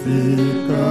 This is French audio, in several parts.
Nekufika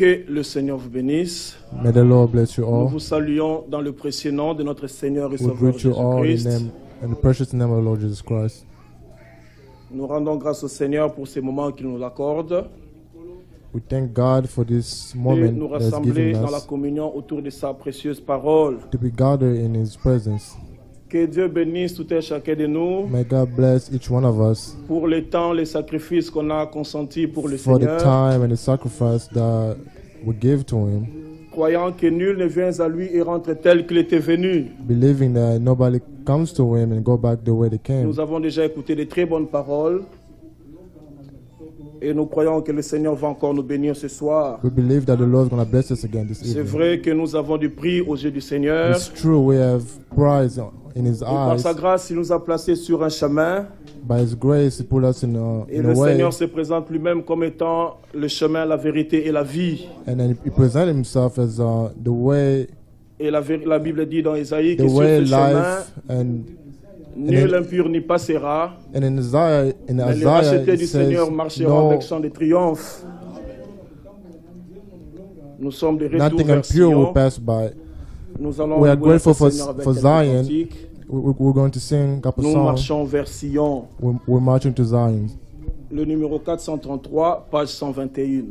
Que le Seigneur vous bénisse. May the Lord bless you Nous all. vous saluons dans le précieux nom de notre Seigneur et We Sauveur greet you all Jésus-Christ. in the precious name of the Lord Jesus Christ. Nous rendons grâce au Seigneur pour ces moments qu'il nous accorde We thank God for this de moment nous that's rassembler given dans la us communion autour de sa précieuse parole. to be gathered in His presence. Que Dieu bénisse tout et chacun de nous May God bless each one of us pour les temps, les sacrifices qu'on a consentis pour le for the Seigneur, time and the sacrifice that we give to Him, croyant que nul ne vient à lui et rentre tel qu'il était venu. believing that nobody comes to Him and go back the way they came. Nous avons déjà écouté de très bonnes paroles et nous croyons que le Seigneur va encore nous bénir ce soir. We believe that the Lord is going to bless us again this C'est evening. vrai que nous avons du prix aux yeux du Seigneur. It's true, we have prize in His Et par eyes. sa grâce, il nous a placés sur un chemin. By His grace, He put us Et in le a way, Seigneur se présente lui-même comme étant le chemin, la vérité et la vie. and then He presented Himself as the way, Et la Bible dit dans Isaïe the que sur way, ce chemin, life, and nul impur n'y passera. in Isaiah, Mais les rachetés it du says, Seigneur marcheront no, avec chant de triomphe. Nous sommes de retour nothing vers impure will Sion. pass by. Nous allons We are louer notre grateful for Seigneur avec for quelques Zion. cantiques. We're going to sing a couple Nous songs. marchons vers Sion. We're marching to Zion. Le numéro 433, page 121.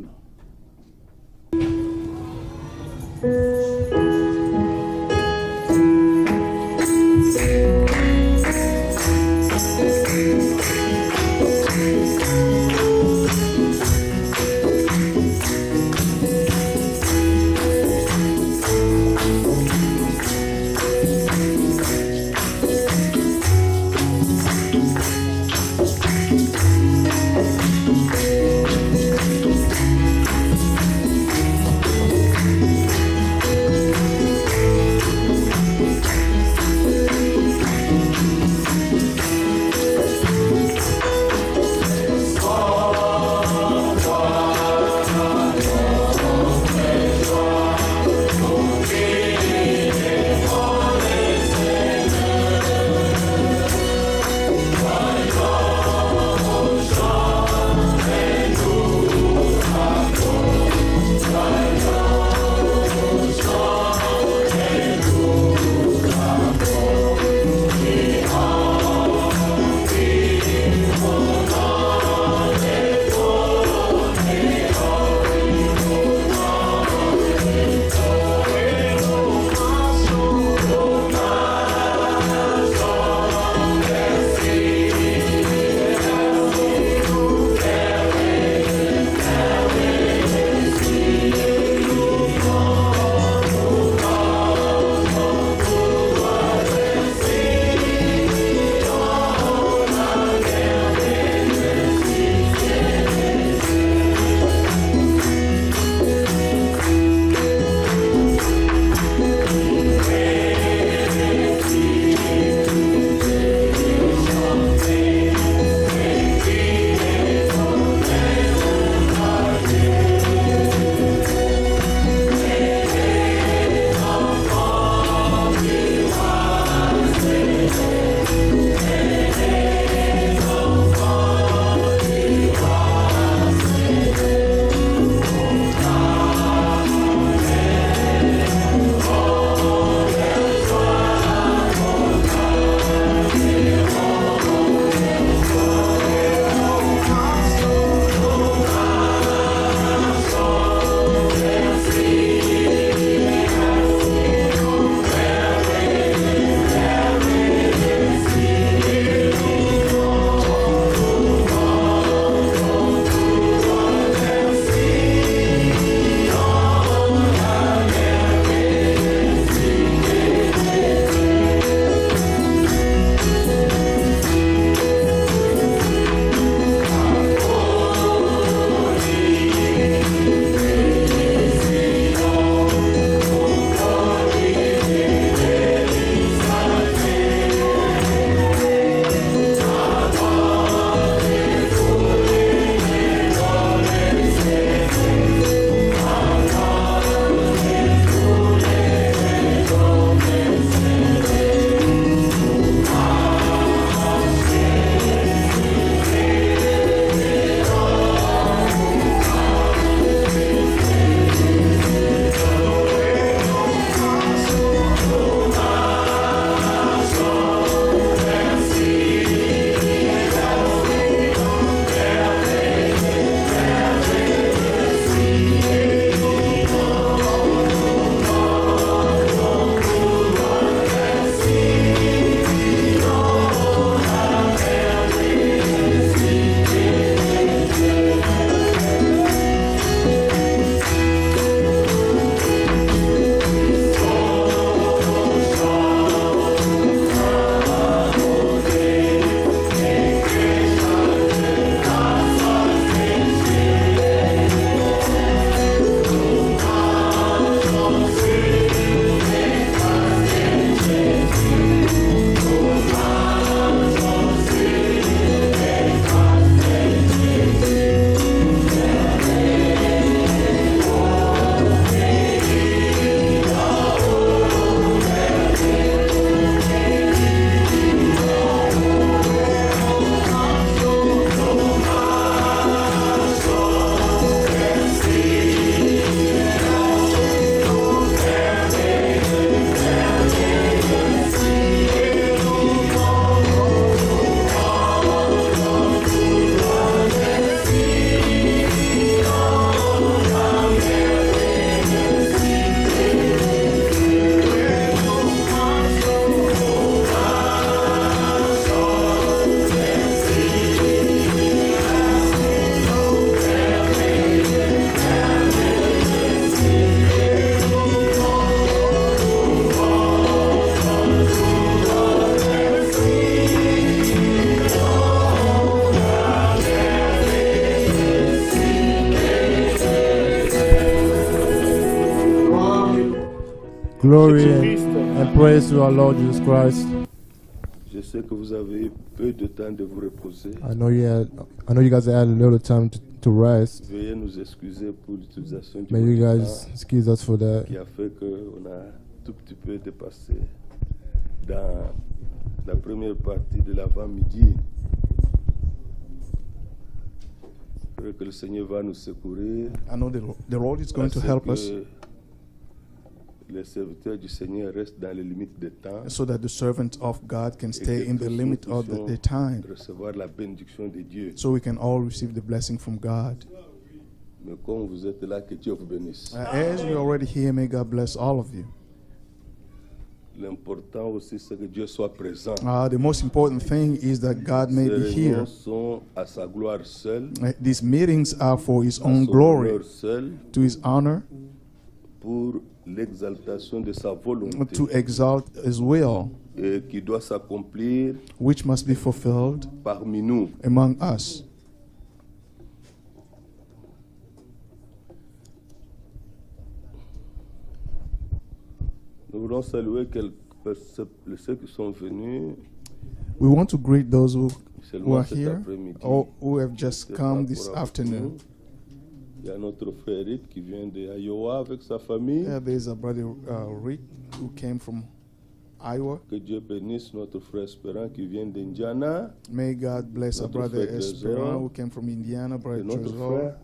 Glory Jésus-Christ. and praise to our Lord Jesus Christ. Je sais que vous avez peu de temps de vous reposer. I know you guys had a little time to rest. Veuillez nous excuser pour l'utilisation du May you temps guys excuse us for that. qui a fait qu'on a tout petit peu dépassé dans la première partie de l'avant-midi. Je prie que le Seigneur va nous secourir. I know the Lord is going to parce help que us les serviteurs du Seigneur restent dans les limites de temps. so that the servants of God can et stay que in the tous limit nous of the puissions time, recevoir la bénédiction de Dieu. so we can all receive the blessing from God. Mais comme vous êtes là, que Dieu vous bénisse. As you're already here, may God bless all of you. L'important aussi, c'est que Dieu soit présent. The most important thing is that God may Ces be here. réunions sont à sa gloire seule, These meetings are for His à own son glory, honneur seul, to His honor, pour l'exaltation de sa volonté, to exalt His will, et qui doit s'accomplir which must be fulfilled parmi nous. among us. Nous voulons saluer ceux qui sont venus We want to greet those who seulement are cet here après-midi. or who have just C'est come par this rapport à afternoon. nous. Il y a notre frère Eric qui vient de Iowa avec sa famille. There's a brother Rick who came from Iowa. Que Dieu bénisse notre frère Espérant qui vient d'Indiana. May God bless our Notre brother frère Esperan Trésor. who came from Indiana, Et brother notre Trezor. frère.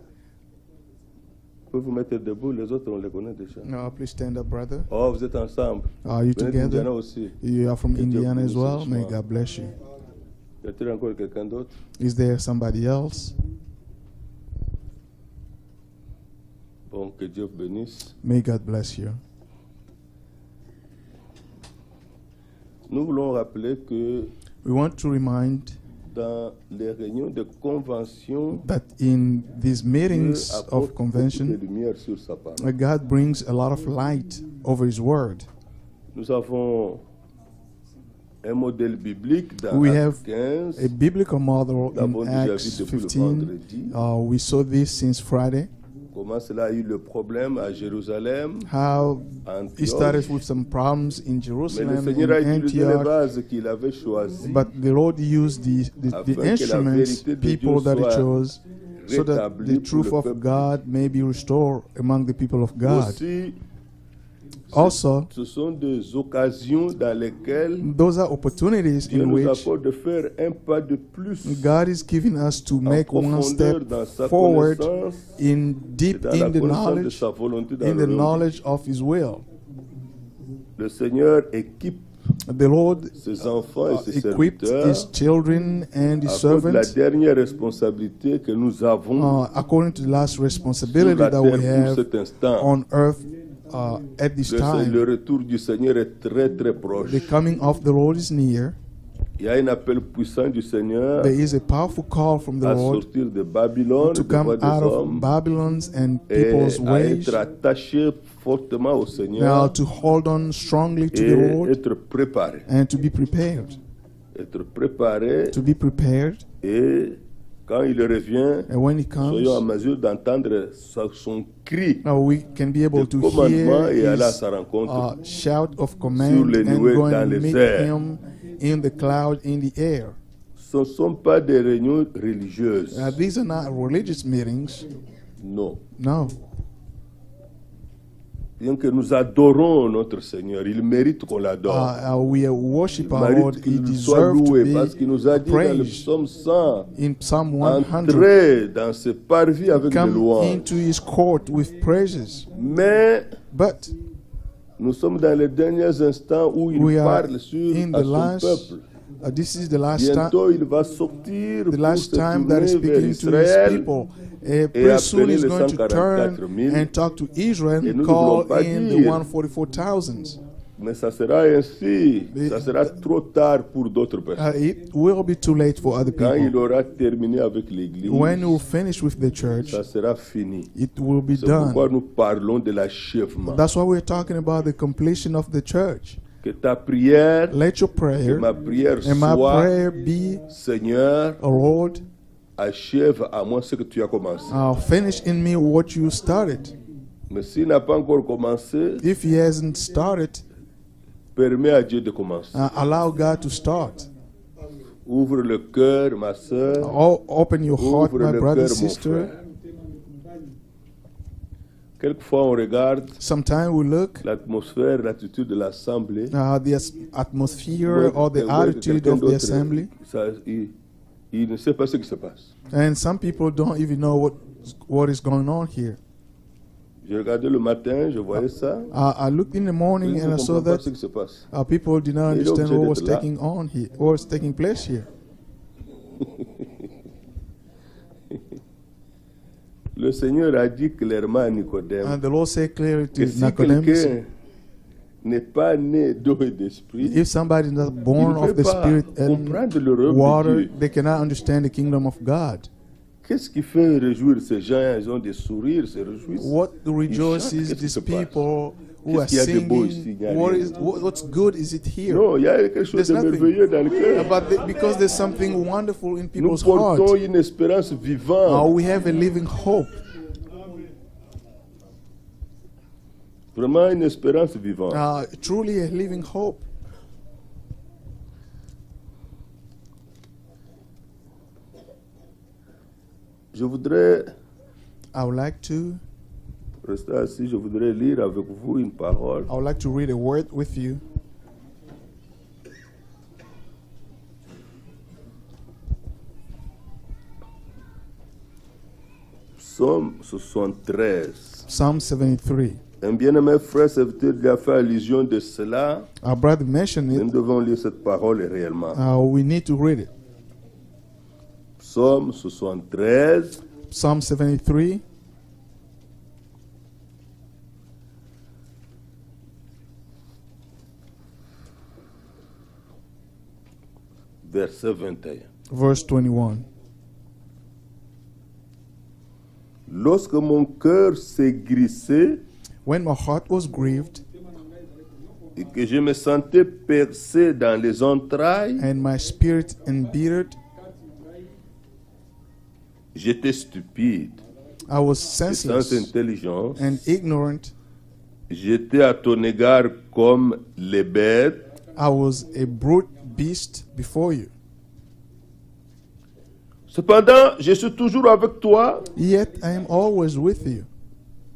Vous pouvez vous mettre debout, les autres on les connaît déjà. No, please stand up, brother. Oh, vous êtes ensemble. Are you Vous venez d'Indiana together? aussi. You are from Que Dieu Indiana vous as bénisse well. May richement. God bless you. Y a-t-il encore quelqu'un d'autre? Is there somebody else? Bon, que Dieu vous bénisse. May God bless you. Nous voulons rappeler que We want to remind dans les réunions de convention, that in these Dieu meetings apporte of beaucoup de convention, lumière sur sa parole. God brings a lot of light over His Word. Nous avons un modèle biblique dans We Actes have 15. A biblical model Nous l'avons in déjà vu Acts depuis le 15. vendredi. We saw this since Friday. Comment cela a eu le problème à Jérusalem, How à it started Antioche. with some problems in Mais le Jerusalem, Seigneur in a utilisé les Antioch, bases qu'il avait choisies but the Lord used the afin que la instruments, vérité de people Dieu that He soit chose, so that rétablie the pour truth le of peuple. God may be restored among the people of God. Aussi, Also, ce sont des occasions dans lesquelles those are opportunities Dieu in nous which apporte de faire un pas de plus God is giving us to en make one profondeur step dans sa forward connaissance in et deep dans la in the connaissance de knowledge, sa volonté dans in the le monde. knowledge of His will. Le Seigneur équipe The Lord ses enfants et ses equipped serviteurs His children and His avec la servants dernière responsabilité que nous avons according to the last sur responsibility la that we terre pour have cet instant. on earth at this Le time. retour du Seigneur est très très proche. The coming of the Lord is near. Il y a un appel puissant du Seigneur There is a powerful call from the à Lord sortir de Babylone, to de come voies des out of hommes, Babylon's and et people's à ways. être attaché fortement au Now Seigneur to hold on strongly to et the Lord être préparé. and to be prepared. Être préparé To be prepared. et quand il revient, And when He soyons en comes, mesure d'entendre son cri now we can be able de to commandement et hear aller à His sa rencontre. shout of Sur command les and nuées, go dans and les meet airs. Him in the cloud, in the air. Ce ne sont pas des réunions religieuses. These are not religious meetings. Non. No. Bien que nous adorons notre Seigneur, il mérite qu'on l'adore. We worship Il our Lord. mérite He qu'il soit deserves to loué parce qu'il nous a be dit dans le praised. psaume 100, In Psalm 100, entrez dans ses parvis avec des come louanges. into His court with praises. Mais But nous sommes dans les derniers instants où il we are parle sur in à the son last. peuple. This is the last time. Bientôt, il va sortir The pour last se time that tourner is vers speaking to His Israël. people. Pretty soon He's appeler going les to turn 144 000. and talk to Israel Et and nous ne call voulons pas in the dire. 144,000. Mais ça sera ainsi. Mais- Ça sera trop tard pour d'autres personnes. It will be too late for other Quand il people. aura terminé avec l'Église, When we finish with the church, ça sera fini. it will be C'est pourquoi done. nous parlons de l'achèvement. That's why we're talking about the completion of the church. Que ta prière, Let your que prayer ma prière and my soit, prayer be, Seigneur, oh Lord, achève à moi ce que tu as commencé. finish in me what you started. Mais s'il n'a pas encore commencé, If he hasn't started, permets à Dieu de commencer. allow God to start. Ouvre le cœur, ma soeur. Open your heart, Ouvre my le brother, cœur, mon sister. frère. Quelquefois, on regarde Sometimes we look l'atmosphère, l'attitude de l'assemblée. the atmosphere or the attitude of the assembly, Il ne sait pas ce qui se passe. and some people don't even know what is going on here. J'ai regardé le matin, je voyais ça. I looked in the Je morning and ne I saw comprends pas that ce qui se passe. people did not Il est understand obligé what was d'être là. taking on here, what was taking place here. Le Seigneur a dit clairement à Nicodème And the Lord said clearly to que si Nicodemus, quelqu'un n'est pas né d'eau et d'esprit, if somebody is not il born ne of peut the pas Spirit and comprendre le royaume de water, Dieu. they cannot understand the kingdom of God. Qu'est-ce qui fait réjouir ces gens? Ils ont des sourires, se réjouissent. What rejoices Qu'est-ce qui these se passe? people who are Qu'est-ce qu'il y a de beau ici? singing? Il n'y a rien. What's good is it here? Non, il y a quelque chose There's de nothing. merveilleux dans le cœur. Because there's something wonderful in Nous people's portons heart. une espérance vivante. We have a living hope. Vraiment une espérance vivante. Truly a living hope. Je voudrais I would like to rester assis, je voudrais lire avec vous une parole. I would like to read a word with you. Psaume 73. Psalm 73. Un bien-aimé frère serviteur lui a fait allusion de cela. Our brother mentioned Nous it. devons lire cette parole réellement. We need to read it. Psaume 73. Psalm 73. Verset 21. Verse 21. Lorsque mon cœur s'aigrissait When my heart was grieved et que je me sentais percé dans les entrailles, and my spirit embittered, j'étais stupide, I was sans senseless intelligence. and ignorant. J'étais à ton égard comme les bêtes. I was a brute beast before you. Cependant, je suis toujours avec toi. Yet I am always with you.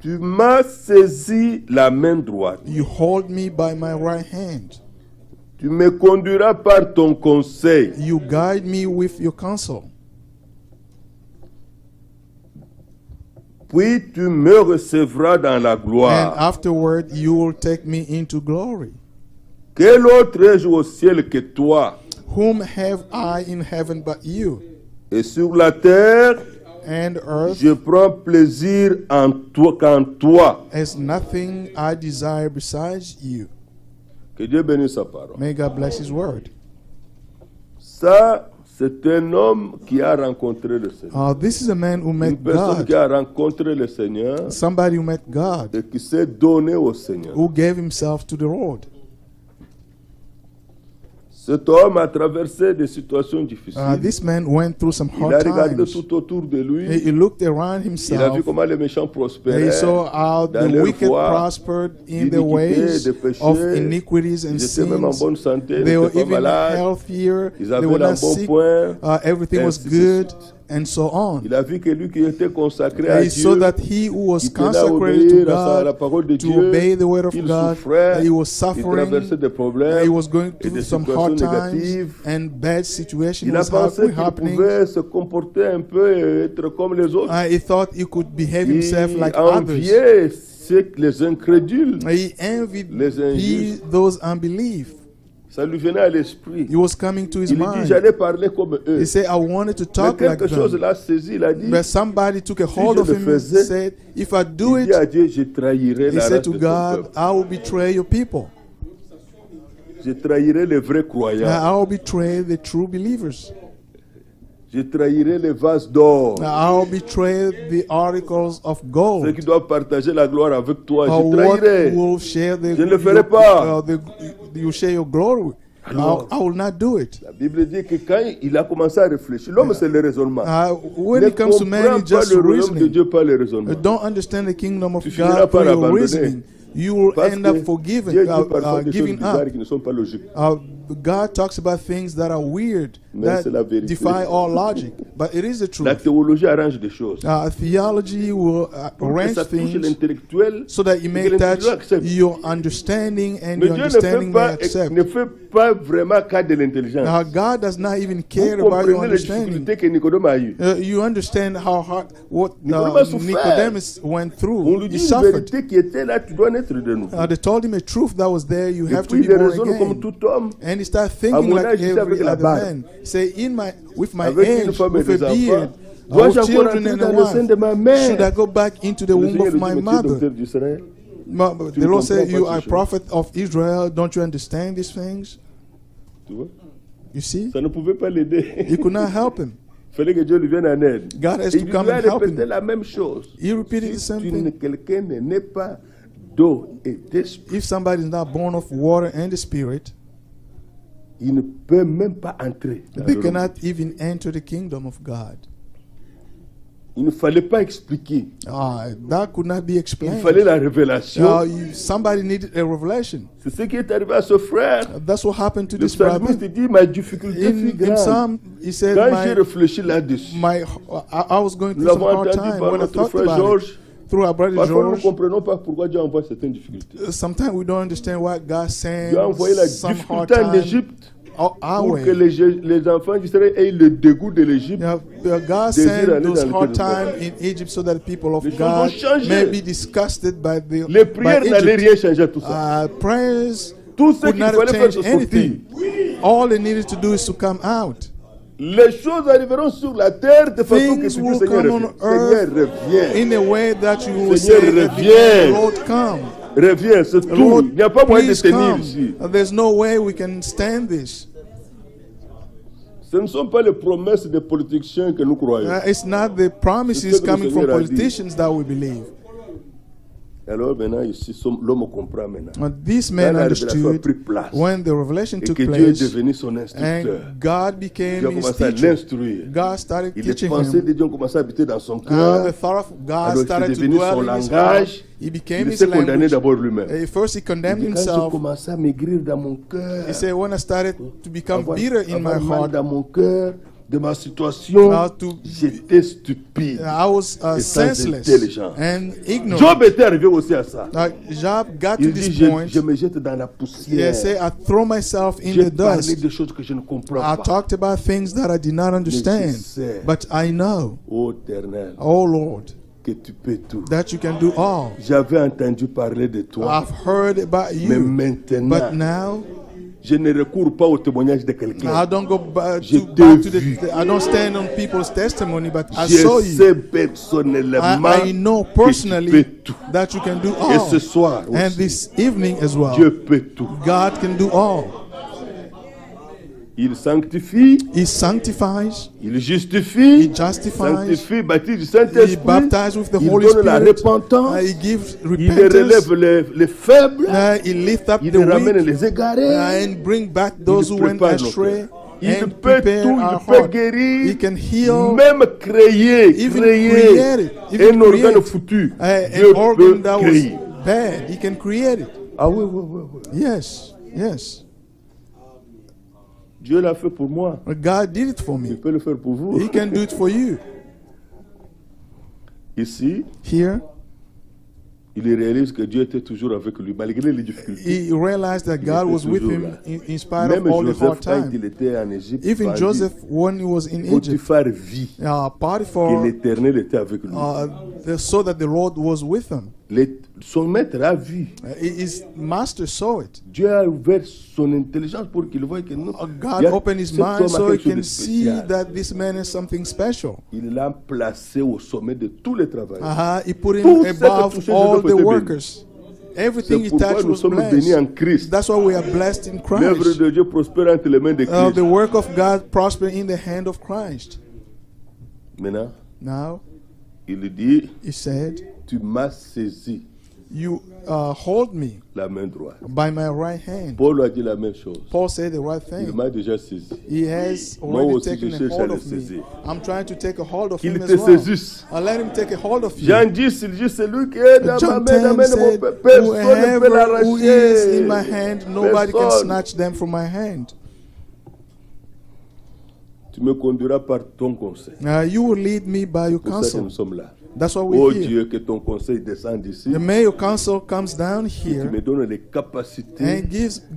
Tu m'as saisi la main droite. You hold me by my right hand. Tu me conduiras par ton conseil. You guide me with your counsel. Puis tu me recevras dans la And gloire. afterward you will take me into glory. Quel autre ai-je au ciel que toi? Whom have I in heaven but you? Et sur la terre, And earth je prends plaisir en toi, qu'en toi. has nothing I desire besides you. Que Dieu bénisse sa parole. May God bless his word. Ça, c'est un homme qui a rencontré le Seigneur. This is a man who Une met personne God. qui a rencontré le Seigneur Somebody who met God, et qui s'est donné au Seigneur. who gave himself to the Lord. Cet homme a traversé des situations difficiles. This man went through some Il a hard regardé times. tout autour de lui. He looked around Il a vu himself. comment les méchants He prospéraient saw how dans the leur wicked foi, prospered in the d'iniquité, ways de péché. of iniquities and Ils étaient même en sins. bonne santé, They ils were n'étaient pas even malades. healthier. Ils They avaient were un not bon sick. point. Everything was ainsi de good, suite. and so on. Il a vu que lui qui était consacré à He saw Dieu, that he who was qui était là à consecrated to obéir à la God, parole de to Dieu, obey the word of il God, souffrait, he was il suffering, traversait des problèmes he was going et through des some situations hard times, négatives. and bad situations Il a was pensé qu'il happening. pouvait se comporter un peu et être comme les autres. He thought he could behave himself Il like others. enviait les incrédules, He envied les injustes. those unbelief. Ça lui venait à l'esprit. It was coming to his Il dit, mind. j'allais parler comme eux. He said, I wanted to Mais talk like quelque chose them. l'a saisi, il a dit, But somebody took a hold je of le him and faisais, said, if I do il dit à it, Dieu, je trahirai he la said race to de ton God, peuple. I will betray your people. Je trahirai les vrais croyants. I will betray the true believers. Je trahirai les vases d'or. I will betray the articles of Ceux gold. qui doivent partager la gloire avec toi, je What trahirai. will share the, Je ne le ferai pas. you share your glory with. Alors, I will not do it. la Bible dit que quand il a commencé à réfléchir, l'homme c'est le raisonnement. When Ne it comes to man, comprends it's pas just le royaume de reasoning. Dieu par le raisonnement. Don't understand the kingdom of Tu finiras God par through your abandonner. reasoning. You will Parce end que up forgiving, Dieu dit parfois des choses giving bizarres up. qui ne sont pas logiques. God talks about things that are weird, Mais that c'est la vérité. defy all logic. But it is the La truth. théologie arrange des choses. Theology will Pour que arrange ça touche things l'intellectuel, so that you et may que touch l'intellectuel accepte. your understanding and Mais your Dieu understanding may accept. ne fait pas vraiment cas de l'intelligence. God does not even care Vous about your comprenez les understanding. difficultés que Nicodème a eues. You understand how hard what Nicodemus a souffert. Nicodemus went On through. lui He dit une suffered. vérité qui était là, tu dois naître de nouveau. They told him a truth that was there. You Et have to puis be il born raisonne comme again. tout homme. And he started À thinking mon like âge, j'étais avec every la other barbe. man. Say, with my Avec une age, femme et with a des enfants, beard, dois-je our encore children entrer and dans a le sein de ma wife. mère? Should I go back into the Le womb Seigneur of lui dit, my mais tu es mother? docteur d'Israël. The Lord said, comprends you pas are ces prophet of Israel. Don't you understand these things? Tu vois? You see? Ça ne pouvait pas l'aider. You could not help him. Il fallait que Dieu lui vienne en aide. God has Et to il lui come a and help répété him. la même chose. He repeated the Si same tu thing. quelqu'un n'est pas d'eau et d'esprit, If somebody is not born of water and the Spirit, il ne peut même pas entrer. dans they le royaume. cannot even enter the kingdom of God. Il ne fallait pas expliquer. That could not be Il explained. fallait la révélation. Somebody needed a revelation. C'est ce qui est arrivé à ce frère. That's what happened to Le this brother. psalmiste dit, ma difficulté fut In grande. Psalm, he said, Quand j'ai réfléchi là-dessus, I was going nous through some l'avons hard entendu time par when I notre thought frère about Georges. it. Through our brother Parfois, nous ne George, comprenons pas pourquoi Dieu envoie certaines difficultés. sometimes we don't understand why God sends Dieu a envoyé la some hard difficulté en time Égypte our pour way. que les enfants d'Israël aient le dégoût de l'Égypte. God désir sent aller those dans le hard territoire. time in Egypt so that the people of Les choses God ont changé. may be disgusted by the Les prières by n'allaient Egypt. rien changer à tout ça. Prayers Tout ce could qu'il not have fallait faire, changed c'est sortir. anything. All they needed to do is to come out. Les choses arriveront sur la terre de façon que Things tu dis, will Seigneur, come on reviens. Seigneur, earth reviens. in a way that you will Seigneur, say, reviens. Lord, come. Reviens, c'est tout. Lord, Il n'y a pas moyen de please tenir come. ici. There's no way we can stand this. Ce ne sont pas les promesses des politiciens que nous croyons. It's not the C'est promises ce que le coming from Seigneur a dit. politicians that we believe. Alors maintenant, ici, l'homme comprend maintenant. This Quand man la révélation a understood pris place when the revelation et took que Dieu est place devenu son instructeur. and God became Dieu a his commencé à teacher. l'instruire. God started Et les teaching pensées him. de Dieu ont commencé à habiter dans son cœur. The thought of God Alors started c'est to devenu dwell son in his heart. langage. He became Il his s'est condamné language. d'abord lui-même. First he condemned Quand j'ai himself. commencé à maigrir dans mon cœur, He said, when I started to become avoir bitter in my mal heart, dans mon cœur, de ma situation, j'étais stupide. I was et sans senseless intelligence. and ignorant. Job était arrivé aussi à ça. Job got to Il this dit, point. je me jette dans la poussière. He said, I throw myself in J'ai the parlé dust. de choses que je ne comprends I pas. talked about things that I did not understand. sais. But I know, Ô Éternel, oh Lord, que tu peux tout. that you can do all. J'avais entendu parler de toi, I've heard about mais you. maintenant, But now, je ne recours pas au témoignage de quelqu'un. I don't go back Je to, back to t'ai vu. I don't stand on people's testimony, but I Je saw sais you. personnellement I know que tu peux personally tout. that you can do Et all. ce soir And aussi, this evening as well, Dieu peut tout. God can do all. Il sanctifie, He sanctifies, il justifie, He justifies, sanctifie, baptise du He Saint-Esprit, baptizes with the il Holy donne la Spirit, repentance, He gives il repentance, relève les faibles, He lifts up il the ramène weak, les égarés, and bring back those who went prépare nos astray, cœurs. Il and peut prepare tout, our il peut heart. guérir, He can heal, même créer even create it, even un organe create foutu. an Dieu organ peut that was créer. bad. He can create it. Ah oui, oui, oui, oui. Yes, yes. Dieu l'a fait pour moi. God did it for Il me. peut le faire pour vous. He can do it for you. Ici, Here, il réalise que Dieu était toujours avec lui, malgré les difficultés. he realized that God was with him in spite of Même all the hard Joseph, quand time. il était en Égypte, Even bandit, Joseph, when he was in Egypt, Potiphar vit que Potiphar l'Éternel était avec lui. saw that the Lord was with him. Son maître a vu. His master saw it. Dieu a ouvert son intelligence pour qu'il voie que non. God opened his cet mind homme a so he quelque chose de can see spécial. that this man is something special. Il l'a placé au sommet de tous les travailleurs. He put Tout him ce que above touchait all Joseph the était workers. Everything C'est he pourquoi touched nous was sommes bénis en blessed. Christ. That's why we are blessed in L'œuvre Christ. de Dieu prospère entre les mains de Christ. The work of God prosper in the hand of Christ. Maintenant, Now, il dit, he said, tu m'as saisi you hold me la main droite. by my right hand. Paul a dit la même chose. Paul said the right Il thing. m'a déjà saisi. He has Moi already aussi, taken je a cherche à hold le of me. saisir. I'm trying to take a hold of Qu'il him te as well. saisisse. I'll let him take a hold of you. Jean 10, il dit celui qui est dans ma John main, la 10 main de mon said, père, personne ne peut whoever who is in my l'arracher. hand, nobody can Personne. snatch them from my hand. Tu me conduiras par ton conseil. You will lead me by your C'est pour ça que nous counsel. sommes là. That's why Oh we're here. Dieu, que ton conseil descende ici. May your counsel comes down Tu here me donnes les capacités and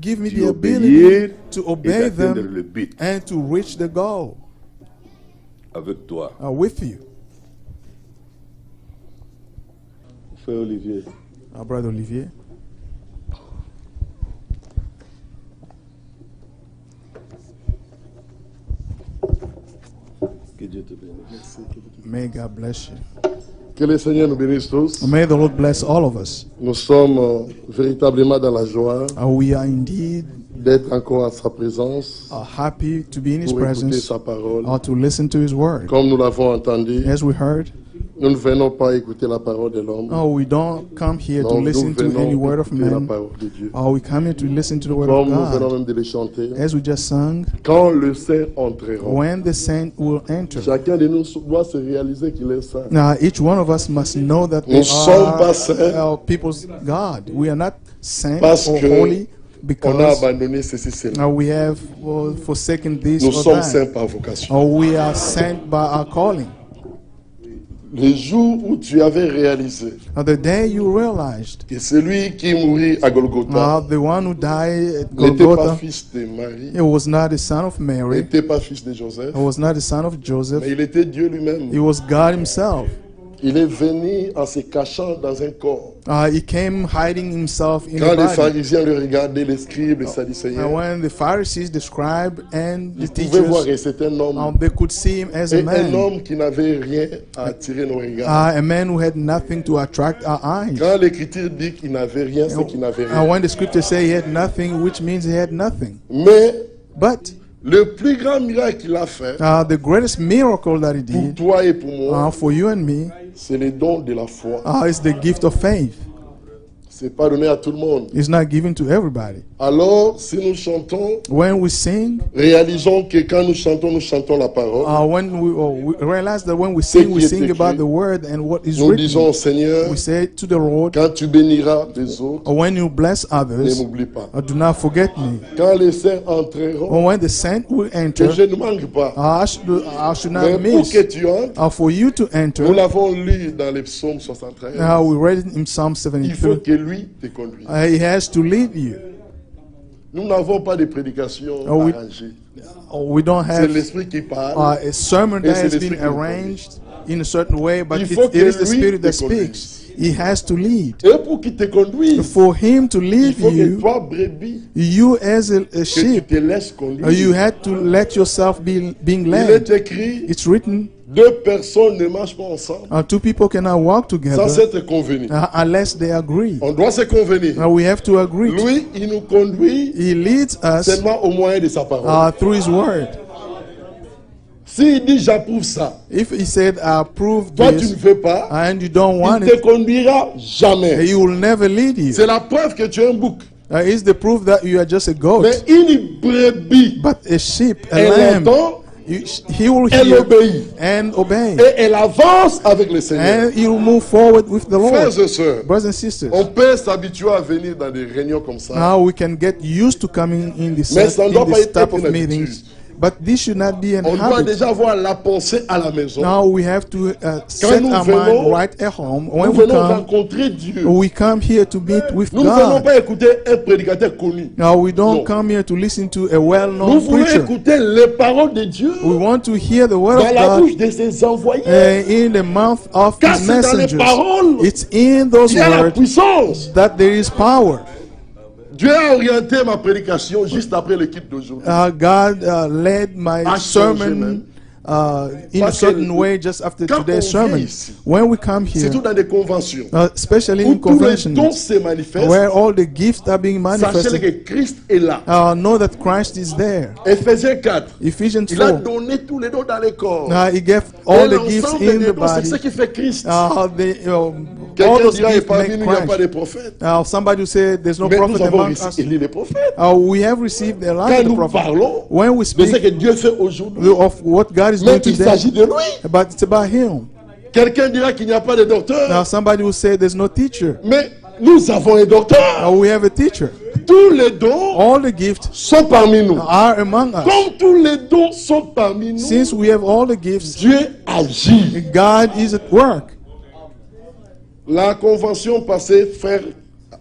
give me d'y the obéir ability to et obey d'atteindre them le but and to reach the goal avec toi. with you. Frère Olivier, Our brother Olivier. que Dieu te bénisse. May God bless you. Que le Seigneur nous bénisse tous. May the Lord bless all of us. Nous sommes véritablement dans la joie We are indeed d'être encore à sa présence happy to be in His pour écouter presence sa parole. or to listen to His word. Comme nous l'avons entendu, As we heard, nous ne venons pas écouter la parole de l'homme. we don't come here to Non, nous listen to any venons word of écouter la man. parole de Dieu. We come here to listen to the word of Comme nous venons God. même de le chanter. As we just sung, Quand le saint entrera, when the saint will enter. chacun de nous doit se réaliser qu'il est saint. Now, each one of us must know that we Nous sommes pas saints are people's God. We are not saints parce or que holy on a because abandonné ceci, cela. we have forsaken this Nous or sommes that. saints par vocation. Or we are sent by our calling. Le jour où tu avais réalisé The day you realized que celui qui mourit à Golgotha the one who died at n'était pas Golgotha, fils de Marie, he was not the son of Mary, n'était pas fils de Joseph, he was not the son of Joseph, mais il était Dieu lui-même. he was God himself. Il est venu en se cachant dans un corps. He came hiding himself in Quand the les body. pharisiens le regardaient, les scribes, les And sadducéens, when the Pharisees, the scribe, and the ils pouvaient voir que teachers, c'était un homme. they could see him as a Et un man. homme qui n'avait rien à attirer nos regards. A man who had nothing to attract our eyes. Quand l'écriture dit qu'il n'avait rien, c'est qu'il n'avait And rien. when the scriptures say he had nothing, which means he had nothing. Mais But le plus grand miracle qu'il a fait, the greatest miracle that he pour did toi et pour moi, for you and me c'est le don de la foi. is the gift of faith. C'est pas donné à tout le monde. It's not given to everybody. Alors, si nous chantons, When we sing, réalisons que quand nous chantons la parole. when we realize that when we Ce sing, qui we est sing écrit. about the word and what is Nous disons au written. Seigneur, We say to the Lord, quand tu béniras les autres, when you bless ne others, m'oublie pas. do not forget me. Quand les saints entreront, When the saint will que enter, je ne manque pas. I should Mais not pour miss. que tu entres, For you to enter, nous l'avons lu dans les psaumes 73. we read it in Psalm Il faut 73. que lui te conduise. He has to lead you. Nous n'avons pas de prédication Oh, we- arrangée. We don't C'est have l'esprit qui parle. a sermon Et that c'est has l'esprit been qui nous arranged in a certain way, but Il it faut que is the lui Spirit that te conduise. speaks. He has to lead. Et pour qu'il te conduise, For him to il lead faut que you, toi, brebis, you as a que tu sheep, te laisses you conduire. had to let yourself be being Il est led. écrit, It's written, deux personnes ne marchent pas ensemble two people cannot walk sans together s'être convenus. unless they agree. On doit se convenir. We have to agree. Lui, il nous conduit He leads us seulement au moyen de sa parole. through his word. S'il dit j'approuve ça, If he said, I approve toi tu ne this, veux pas, and you don't want il te it, conduira jamais. he will never lead you. C'est la preuve que tu es un bouc. It's the proof that you are just a goat. Mais une brebis, But a sheep, a elle lamb, entend, he will elle hear obéit. and obey. Et elle avance avec le Seigneur. And he will move forward with the Lord. Frères et sœurs, Brothers and sisters, on peut s'habituer à venir dans des réunions comme ça. now we can get used to coming in this, Mais ça ne doit pas this être type of une meetings. habitude. But this should not be an On doit habit. déjà avoir la pensée à la maison. Now we have to set nous our venons, mind right at home. When Nous we venons come, rencontrer Dieu. we come here to meet with Nous ne venons God. pas écouter un prédicateur connu. Now we don't Non. come here to listen to a Nous well-known voulons preacher. écouter les paroles de Dieu We want to hear the word dans of la God bouche de ses envoyés. in the mouth of Car his c'est dans les messengers. paroles It's in those qu'il y a la words puissance. that there is power. Dieu a orienté ma prédication juste après l'équipe d'aujourd'hui. God led my A changé même. sermon in a Parce certain que way just after quand today's on vient sermon. ici, When we come here, Surtout dans des conventions especially où in tous les dons conventions, se manifestent. where all the gifts are being Sachez manifested, que Christ est là. know that Christ is there. Ephésiens 4. Ephesians Il a 4, donné tous les dons dans les corps. he gave all Et the gifts l'ensemble in des the dons, c'est body. ce qui fait Christ. All Quelqu'un those dira, et gifts parmi make nous, il n'y a pas de Christ. prophète. Somebody will say there's no Mais prophet nous avons among us. élu les prophètes. We have received the light Quand of the nous prophet. parlons When we de ce speak que Dieu fait aujourd'hui, of what God is mais doing il today, s'agit de lui. but it's about Him. Quelqu'un dira qu'il n'y a pas de docteur. Now somebody will say there's no teacher. Mais nous avons un docteur. We have a teacher. Tous les dons All the gifts sont parmi nous. are among us. Comme tous les dons sont parmi nous, Since we have all the gifts, Dieu agit. God is at work. La convention passée, frère,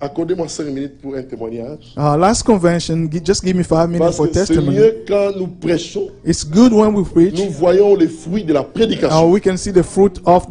accordez-moi 5 minutes pour un témoignage. Last convention, just give me 5 minutes Parce for que c'est testimony. mieux quand nous prêchons, It's good when we preach. nous voyons les fruits de la prédication. We can see the fruit of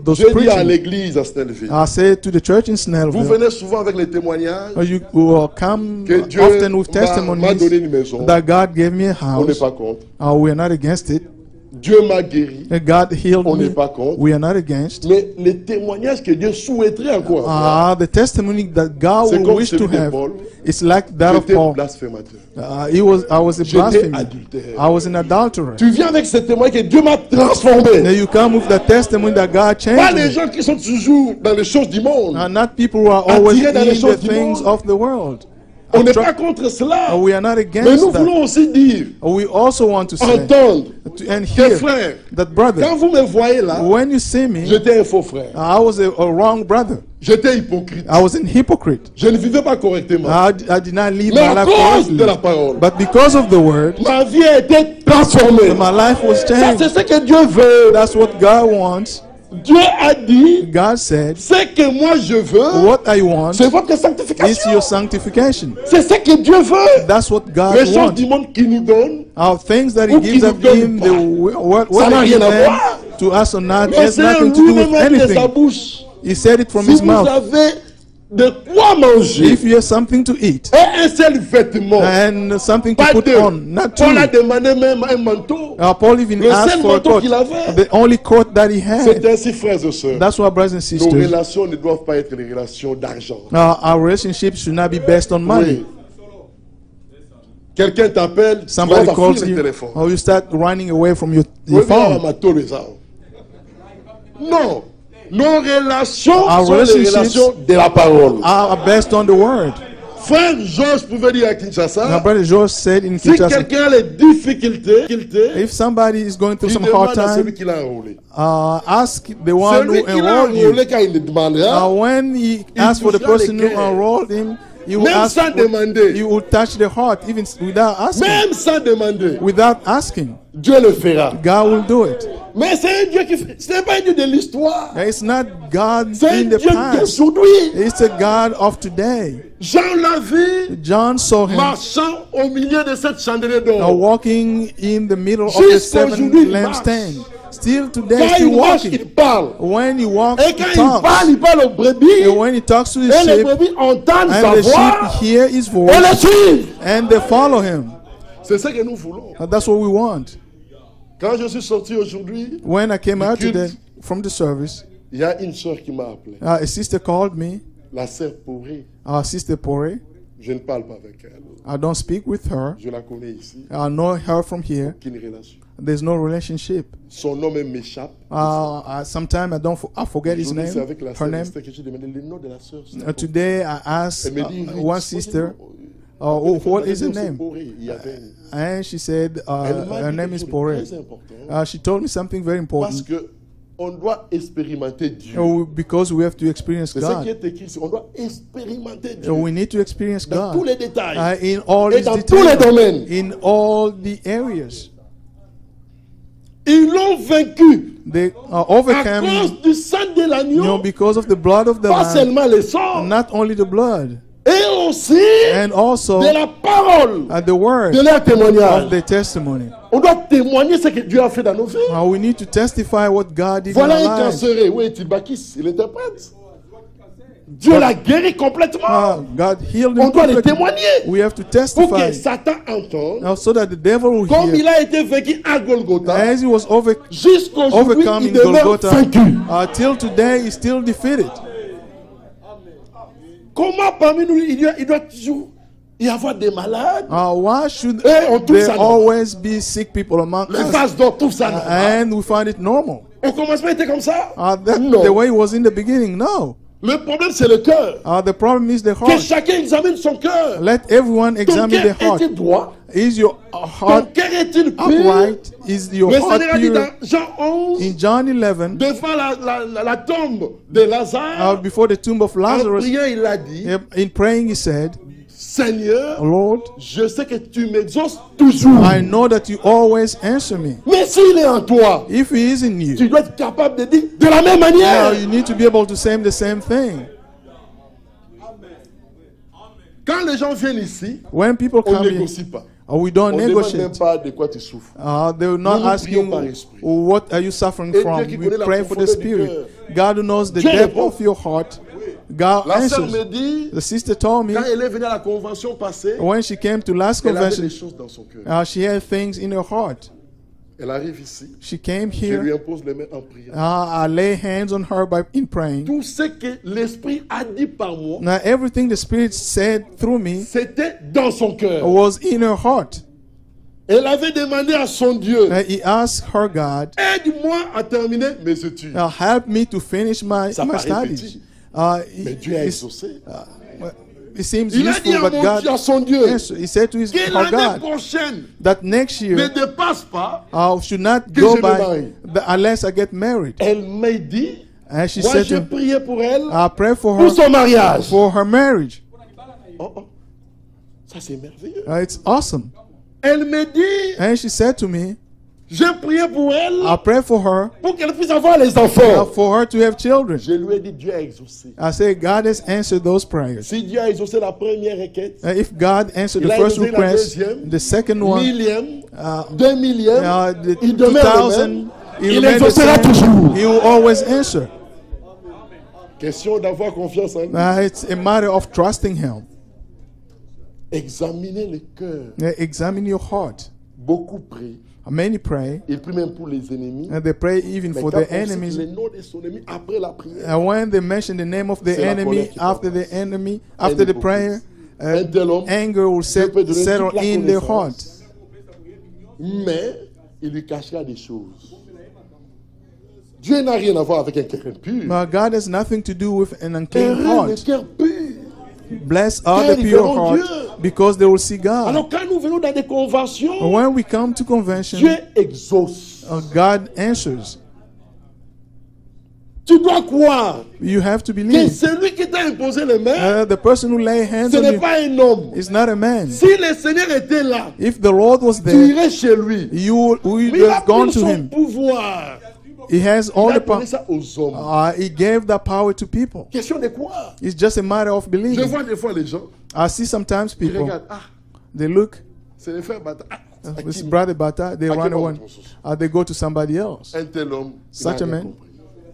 those Je dis à preaching. l'église à Snellville, I say to the church in vous Snellville, venez souvent avec les témoignages you will come que Dieu often with m'a donné testimonies une maison. that God gave me a On n'est house. pas contre. We are not against it. Dieu m'a guéri. God healed On n'est me. pas contre. We are not against. Mais les témoignages que Dieu souhaiterait encore avoir, The testimony that God c'est will comme wish to celui de have, Paul. it's like that of J'étais Paul. blasphémateur. I was a J'étais blasphemer. adultère. I was an adulterer. Tu viens avec ce témoignage que Dieu m'a transformé. Now you come with the testimony that God Pas changed les me. gens qui sont toujours dans les choses du monde. Not people who are always Attirés dans les in the choses du things monde. of the world. On n'est pas contre cela. We are not Mais against nous voulons that. aussi dire, We also want to say entendre and que hear frère, that brother, quand vous me voyez là, when you see me, j'étais un faux frère. I was a wrong brother. J'étais hypocrite. I was a hypocrite. Je ne vivais pas correctement. I did not live Mais my à life cause de la correctly. parole, But because of the word, ma vie a été transformée. my life was Ça, changed. c'est ce que Dieu veut. That's what God wants. Dieu a dit, God said, ce que moi je veux, what I want c'est votre is sanctification. your sanctification. C'est ce que Dieu veut. That's what God Les choses wants. du monde qui nous donne, Our things that Ou He gives qui us nous donne Him, pas. what Ça n'a He rien gives à them voir. to us or not, mais has c'est nothing to do with lui-même de sa anything. bouche. He said it from Si His vous mouth. avez de quoi manger If you have something to eat et un seul vêtement, and something to pas put deux. on, not Paul a two. demandé même un manteau. Paul even Le asked seul for a manteau coat, qu'il avait. the only coat that he C'est had. ainsi, frères et sœurs. That's why, brothers and Nos sisters, relations ne doivent pas être les relations d'argent. our relationship should not be based on money. Oui. Quelqu'un t'appelle, tu Somebody vas calls fuir le you, téléphone. or you start running away from your Reviens à phone. ma tôle, ça. Non. Nos relations Our sont les relationships relations de la parole. Are based on the word. Frère Georges pouvait dire à Now, Kinshasa, brother George said in si Kinshasa, quelqu'un a les difficultés, if somebody is going through il some hard demande à celui time, qui l'a enrôlé. ask the one Celui who qui l'a enrolled you. enrôlé, quand il le demandera, When he asked for the touchera person les who cœurs. enrolled him, he will Même ask. sans demander. He will touch the heart, even without asking. même sans demander, Without asking, Dieu le fera. God will do it. Mais c'est un Dieu qui fait, ce n'est pas un Dieu de l'histoire. It's not God C'est un in the Dieu past. d'aujourd'hui. It's a God of today. Jean l'a vu John saw him marchant au milieu de cette chandelier d'or. walking in the middle of the Jusqu'à seven aujourd'hui, il lampstands. Still today, Quand still il marche, walking. il parle. When he walks, Et he quand talks. il parle aux brebis. And when he talks to the Et les sheep, brebis entendent and sa the voix. sheep hear his Et voice, le suivent. and they follow him. C'est ce que nous voulons. And that's what we want. Quand je suis sorti aujourd'hui, When I came out culte. today from the service, il y a une soeur qui m'a appelé. a sister called me, La sœur pourrie. our sister Pore. Je ne parle pas avec elle. I don't speak with her. Je la connais ici. I know her from here. Aucune relation. There's no relationship. Son nom même m'échappe. Sometimes I forget his Aujourd'hui, c'est name, avec la her sœur name. Esther que j'ai demandé le nom de la sœur. Today I asked Elle me dit, one sister, what is her name? Il y avait And she said Elle m'a her dit name quelque is chose de Pore. très important. She told me something very Parce important. que on doit expérimenter Dieu. Because we have to experience C'est ce qui God. est écrit ici. On doit expérimenter Dieu. We need to experience Dans tous God les détails. in all Et His dans tous les details, domaines. in all the areas. Ils l'ont vaincu They à overcame, cause du sang de l'agneau. because of the blood of the Pas Lamb, seulement le sang. not only the blood, Et aussi and also de la parole the word de leur of témoignage. the testimony. On doit témoigner ce que Dieu a fait dans nos vies. We need to testify what God did Voilà in un our lives. cancéreux. Où est-il Bakis? Il interprète. Dieu l'a guéri complètement. God healed On him doit le completely. témoigner. We have to Pour testify que Satan entende. now so that the devil will Comme hear. il a été vaincu à Golgotha. As he was Jusqu'aujourd'hui, overcome il in demeure Golgotha, vaincu. till today he's still defeated. Comment parmi nous, il doit toujours y avoir des malades? Why should Et on trouve there ça normal. always be sick people among Les us? vases d'or, tout ça normal. And we find it normal. Au commencement, il était comme ça? That Non. the way it was in the beginning? No. Le problème, c'est le cœur. The problem is the Que heart. chacun examine son cœur. Let everyone Ton examine cœur the heart. est-il droit? Is your Ton heart cœur est-il pur? upright? Is your Le heart Seigneur a dit pure? dans Jean 11, In John 11, devant la tombe de Lazare, before the tomb of en Lazarus, priant, il a dit, in praying, he said, Seigneur, Lord, je sais que tu m'exauces toujours. I know that you always answer me. Mais s'il est en toi, If he is in you, tu dois être capable de dire de la même manière. you need to be able to say the same thing. Quand les gens viennent ici, When people on ne come in, négocie pas. we don't On ne demande même negotiate. pas de quoi tu souffres. They will not Nous ask prions you, par esprit. what are you suffering Et from? Dieu qui We connaît la pray for the profondeur du Spirit. cœur. God who knows the Dieu depth répond. of your heart. God La sœur me answers. dit, The sister told me quand elle est venue à la convention passée, when she came to last elle avait des convention, choses dans son cœur. she had things in her heart. Elle arrive ici, She came je lui here. impose les mains en prière. I lay hands on her in praying. Tout ce que l'Esprit a dit par moi, Now everything the Spirit said through me c'était dans son cœur. was in her heart. Elle avait demandé à son Dieu, He asked her God, aide-moi à terminer mes études. help me to finish my Ça paraît studies. petit, mais Dieu a exaucé. It seems Il a dit useful, à, but God à son Dieu answered. He said to que her l'année God prochaine that next ne year dépasse pas. should not que go je me by marie. unless I get married. Elle m'a dit, And she moi said, j'ai prié pour elle, I pray for pour her son mariage. for her marriage. Oh, oh. Ça c'est merveilleux. It's awesome. Elle me dit, And she said to me, j'ai prié pour elle I pray for her pour qu'elle puisse avoir les enfants. for her to have children. Je lui ai dit, Dieu a exaucé. I say God has answered those prayers. Si Dieu a exaucé la première requête, If God answered Il the a first exaucé la request, deuxième, the second one, millième, 2 millième, the il demeure le même. 2000, Il exaucera toujours. He will always answer. Question d'avoir confiance en lui. It's a matter of trusting Him. Examinez le cœur. Examine your heart. Beaucoup prient. Many pray, Ils prient même pour les ennemis. and they pray even Mais for quand the on cite enemies. le nom de son ennemi après la prière, And when they mention the name of the C'est la enemy colère qui after commence. the enemy, after the prayer, un tel homme, anger will Dieu peut donner settle toute la in their connaissance. heart. mais il lui cachera des choses. Dieu n'a rien à voir avec un cœur impur. But God has nothing to do with an unclean Heureux le heart. cœur pur. Blessed are Car the ils pure verront heart, Dieu. because they will see God. Alors quand nous venons dans des conventions, When we come to convention, Dieu exauce. God answers. Tu dois croire You have to que believe. celui qui t'a imposé les mains, The person who lay hands ce on n'est you pas un homme. is not a man. Si le Seigneur était là, If the Lord was tu there, irais chez lui. you would Mais il a have gone pris to son him. pouvoir. He has all Il a the power. donné ça aux hommes. He gave that power to people. Question de quoi? It's just a matter of Je believing. vois des fois les gens, I see sometimes ils people, regardent, ah, they look, c'est le frère Bata. Ah, this Hakim. brother Bata, they run Hakim away. Amotos. They go to somebody else. Un tel homme, il Such n'a a rien man compris.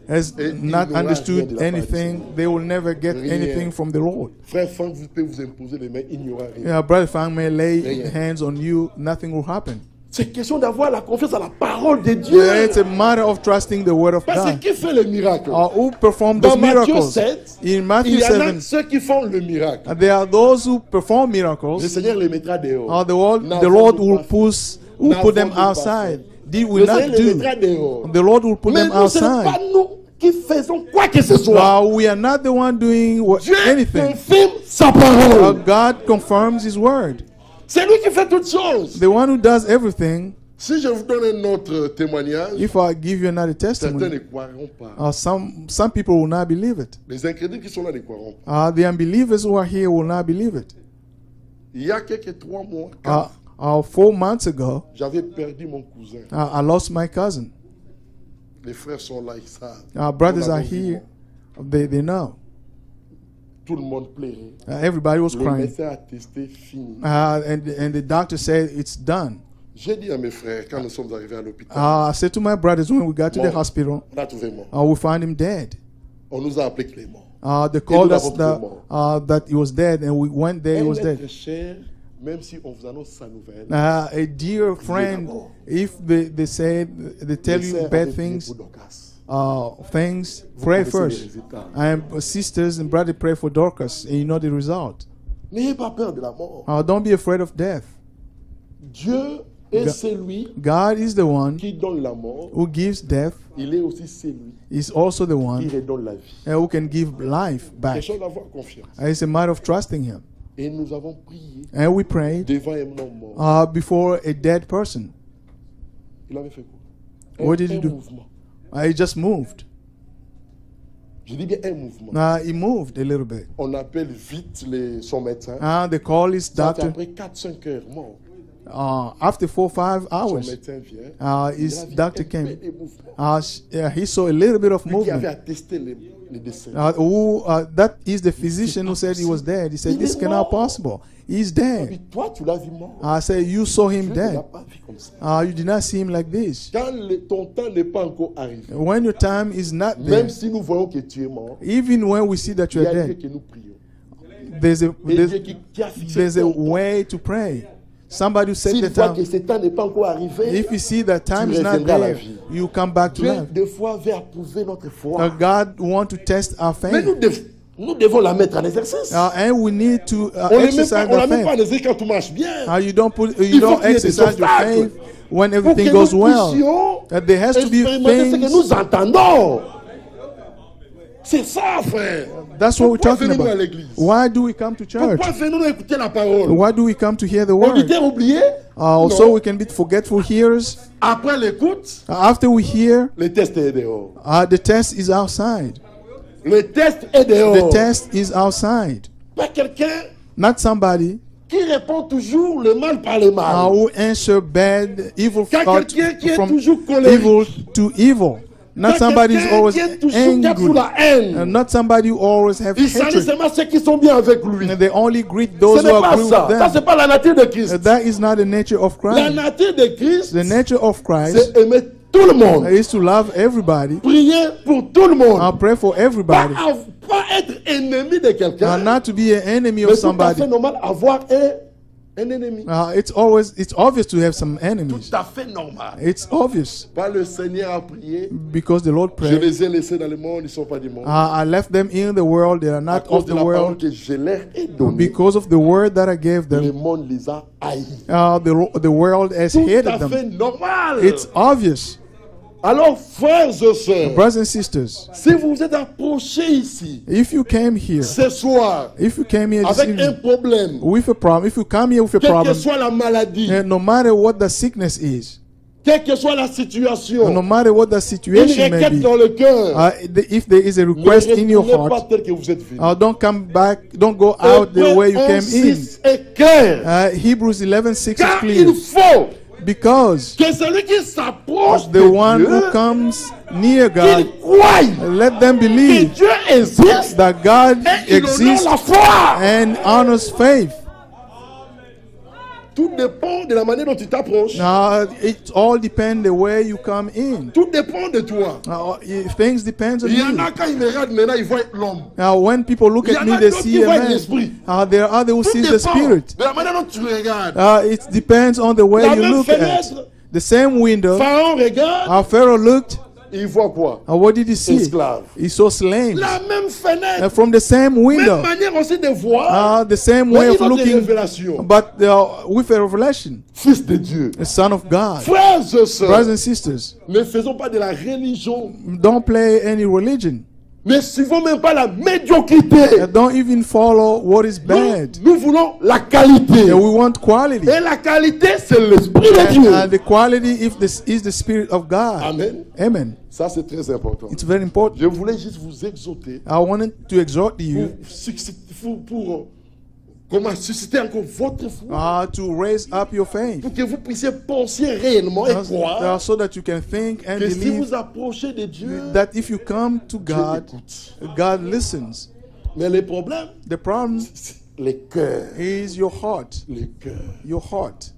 has Et il not n'aura rien understood de la part du anything. They will never get Rien. anything from the Lord. Frère Franck, vous pouvez vous imposer les mains, il n'y aura rien. Yeah, brother Fang may lay Rien. hands on you, nothing will happen. C'est question d'avoir la confiance à la parole de Dieu. Yeah, it's a matter of trusting the word of Parce que God. qui fait les miracles? Who perform Dans those Matthieu miracles? 7, In Matthew il y en a 7, ceux qui font le miracle. there are those who perform Le miracles. Seigneur les mettra dehors. The Lord N'avons-nous will pas fait? put them N'avons-nous pas outside. fait? They Le will Seigneur not les do. mettra dehors. The Lord will put Mais them nous, ce n'est pas outside. nous qui faisons quoi que ce soit. We are not the one doing Dieu anything. confirme sa parole. God confirms His word. C'est lui qui fait toutes choses. The one who does everything. Si je vous donne un autre témoignage, If I give you another certains ne testimony, croiront pas. some people will not believe it. Les incrédules qui sont là ne croiront pas. The unbelievers who are here will not believe it. Il y a quelques 3 mois, quand 4 months ago, j'avais perdu mon cousin. I lost my cousin. Les frères sont là, ils savent. Our brothers Nous are l'avons vu. here. They know. Tout le monde plairait. Everybody was Le crying. médecin a testé, fini. And the doctor said it's done. J'ai dit à mes frères, quand nous sommes arrivés à l'hôpital, I said to my brothers when we got to the Mort. hospital, on a trouvé mort. we found him dead. On nous a appelé Clément. They called nous us l'avons that he was dead, and we went there. He was Un être dead. cher, même si on vous annonce sa nouvelle, A dear friend, d'abord. if they tell les you sœurs bad avaient prié things, pour Dorcas. things, Vous pray connaissez les first. résultats. And sisters and brothers pray for Dorcas, and you know the result. N'ayez pas peur de la mort. Don't be afraid of death. Dieu Et c'est lui God is the one qui donne la mort. who gives death. Il est aussi celui He's also the qui one redonne la vie. who can give life back. Question d'avoir confiance. It's a matter of trusting Him. Et nous avons prié And we prayed devant un homme mort. before a dead person. Il avait fait quoi? What did he Un do? mouvement. He just moved. Je dis bien un mouvement. He moved a little bit. On appelle vite son médecin. They call his Ça, doctor. après 4-5 heures mort. After 4 or 5 Son hours, médecin vient. his Il a vu doctor un came. peu de mouvement. He saw a little bit of Lui qui avait movement. attesté les décès. That is the physician who said he was dead. He said, Il this est cannot mort. possible. He's Et dead. puis toi, tu l'as vu mort. I said, you saw him Je ne l'ai dead. pas vu comme ça. You did not see him like this. Quand ton temps n'est pas encore arrivé, When your time is not there, même si nous voyons que tu es mort, even when we see that il you y are a Dieu dead, que nous prions. there's a, Et there's, Dieu qui a fixé there's a ton temps. way to pray. Somebody who said S'il the voit time. que ce temps n'est pas encore arrivé, If you see that time tu is not reviendras à la there, vie. you come back to Dieu, life. des fois, veut approuver notre foi. God want to test our Mais faith. nous devons la mettre en exercice. And we need to On ne exercise la met our pas en faith. exercise quand tout marche bien. You don't put, Il you faut don't qu'il y ait des exercise your obstacles. faith when Pour que everything nous goes well. puissions There has to be expérimenter ce que things. nous entendons. C'est ça, frère. That's what we're Pourquoi talking venez-nous à about. l'église? Why do we come to church? Pourquoi venons-nous écouter la parole? Why do we come to hear the word? Auditeurs oubliés? Also, Non. we can be forgetful hearers. Après l'écoute, After we hear, le test est dehors. the test is outside. Le test est dehors. The test is outside. Pas quelqu'un Not somebody qui répond toujours le mal par le mal. who answer bad, evil Pas thought quelqu'un qui est from toujours colérique. evil to evil. Not Pas somebody who's quelqu'un always qui est toujours cap sous angry. la haine. Not somebody who always have Il salue hatred. seulement ceux qui sont bien avec lui. And they only greet Ce those n'est who pas agree ça. with Ça, them. c'est pas la nature de Christ. That is not the nature of La Christ. nature de Christ, The nature of Christ c'est aimer tout le monde. is to love everybody. Prier pour tout le monde. Pray for Pas, everybody. pas être ennemi de quelqu'un. Not to be an enemy Mais of tout à somebody. fait normal avoir un ennemi. It's obvious to have some enemies. Tout à fait normal. It's obvious Pas le Seigneur a prié. because the Lord Je prayed. les ai laissés dans le monde, ils ne sont pas du monde. I left them in the world. They are À not cause of de the la parole world. que je leur ai donnée, Because of the word that I gave le them, monde les a haïs. the world has Tout hated à them. fait normal. It's obvious. Alors, frères et sœurs, Brothers and sisters, si vous vous êtes approchés ici, if you came here, ce soir, if you came here this avec un evening problème, with a problem, if you come here with a quelle que problem, soit la maladie, no matter what the sickness is, quelle que soit la situation, no matter what the une situation may requête be, dans le cœur, if there is a ne request in your retournez pas heart, tel que vous êtes venu. don't come back, don't go out the way you Hébreux came 11:6 est clair. in. Hebrews 11:6 is Car clear. il faut Because que celui qui s'approche the de one Dieu, who comes near qu'il God, croie let them que believe Dieu existe that God et il honore exists la foi. and honors faith. Tout dépend de la manière dont tu t'approches. It all depends the way you come in. Tout dépend de toi. Things depend on Il y en you. a quand ils me regardent maintenant, ils voient l'homme. When people look Il y at en me, a they d'autres see qui a voient man. l'esprit. There are others who Tout see the dépend spirit. de la manière dont tu regardes. It depends on the way La you même look at. fenêtre, The same window, Pharaon regarde, Pharaoh looked, il voit quoi? what did he see? Esclave. He saw slaves. La même fenêtre, From the same même window, manière aussi de voir, the same mais way une of autre looking, révélation. but with a revelation, Fils de Dieu. the Son of God. Frères et Brothers sœurs, and sisters, ne faisons pas de la religion. don't play any religion. Ne suivons même pas la médiocrité. Don't even follow what is bad. Nous voulons la qualité. We want quality. Et la qualité, c'est l'Esprit de Dieu. And the quality if this is the Spirit of God. Amen. Amen. Ça, c'est très important. It's very important. Je voulais juste vous exhorter I wanted to exhort you pour comment susciter encore votre foi. to raise up your faith Pour que vous puissiez penser réellement et croire so that you can think and que si believe vous approchez de Dieu, that if you come to Dieu God, écoute. God listens. Mais le problème, The problem c'est les cœurs. is your heart. Les cœurs. Your heart.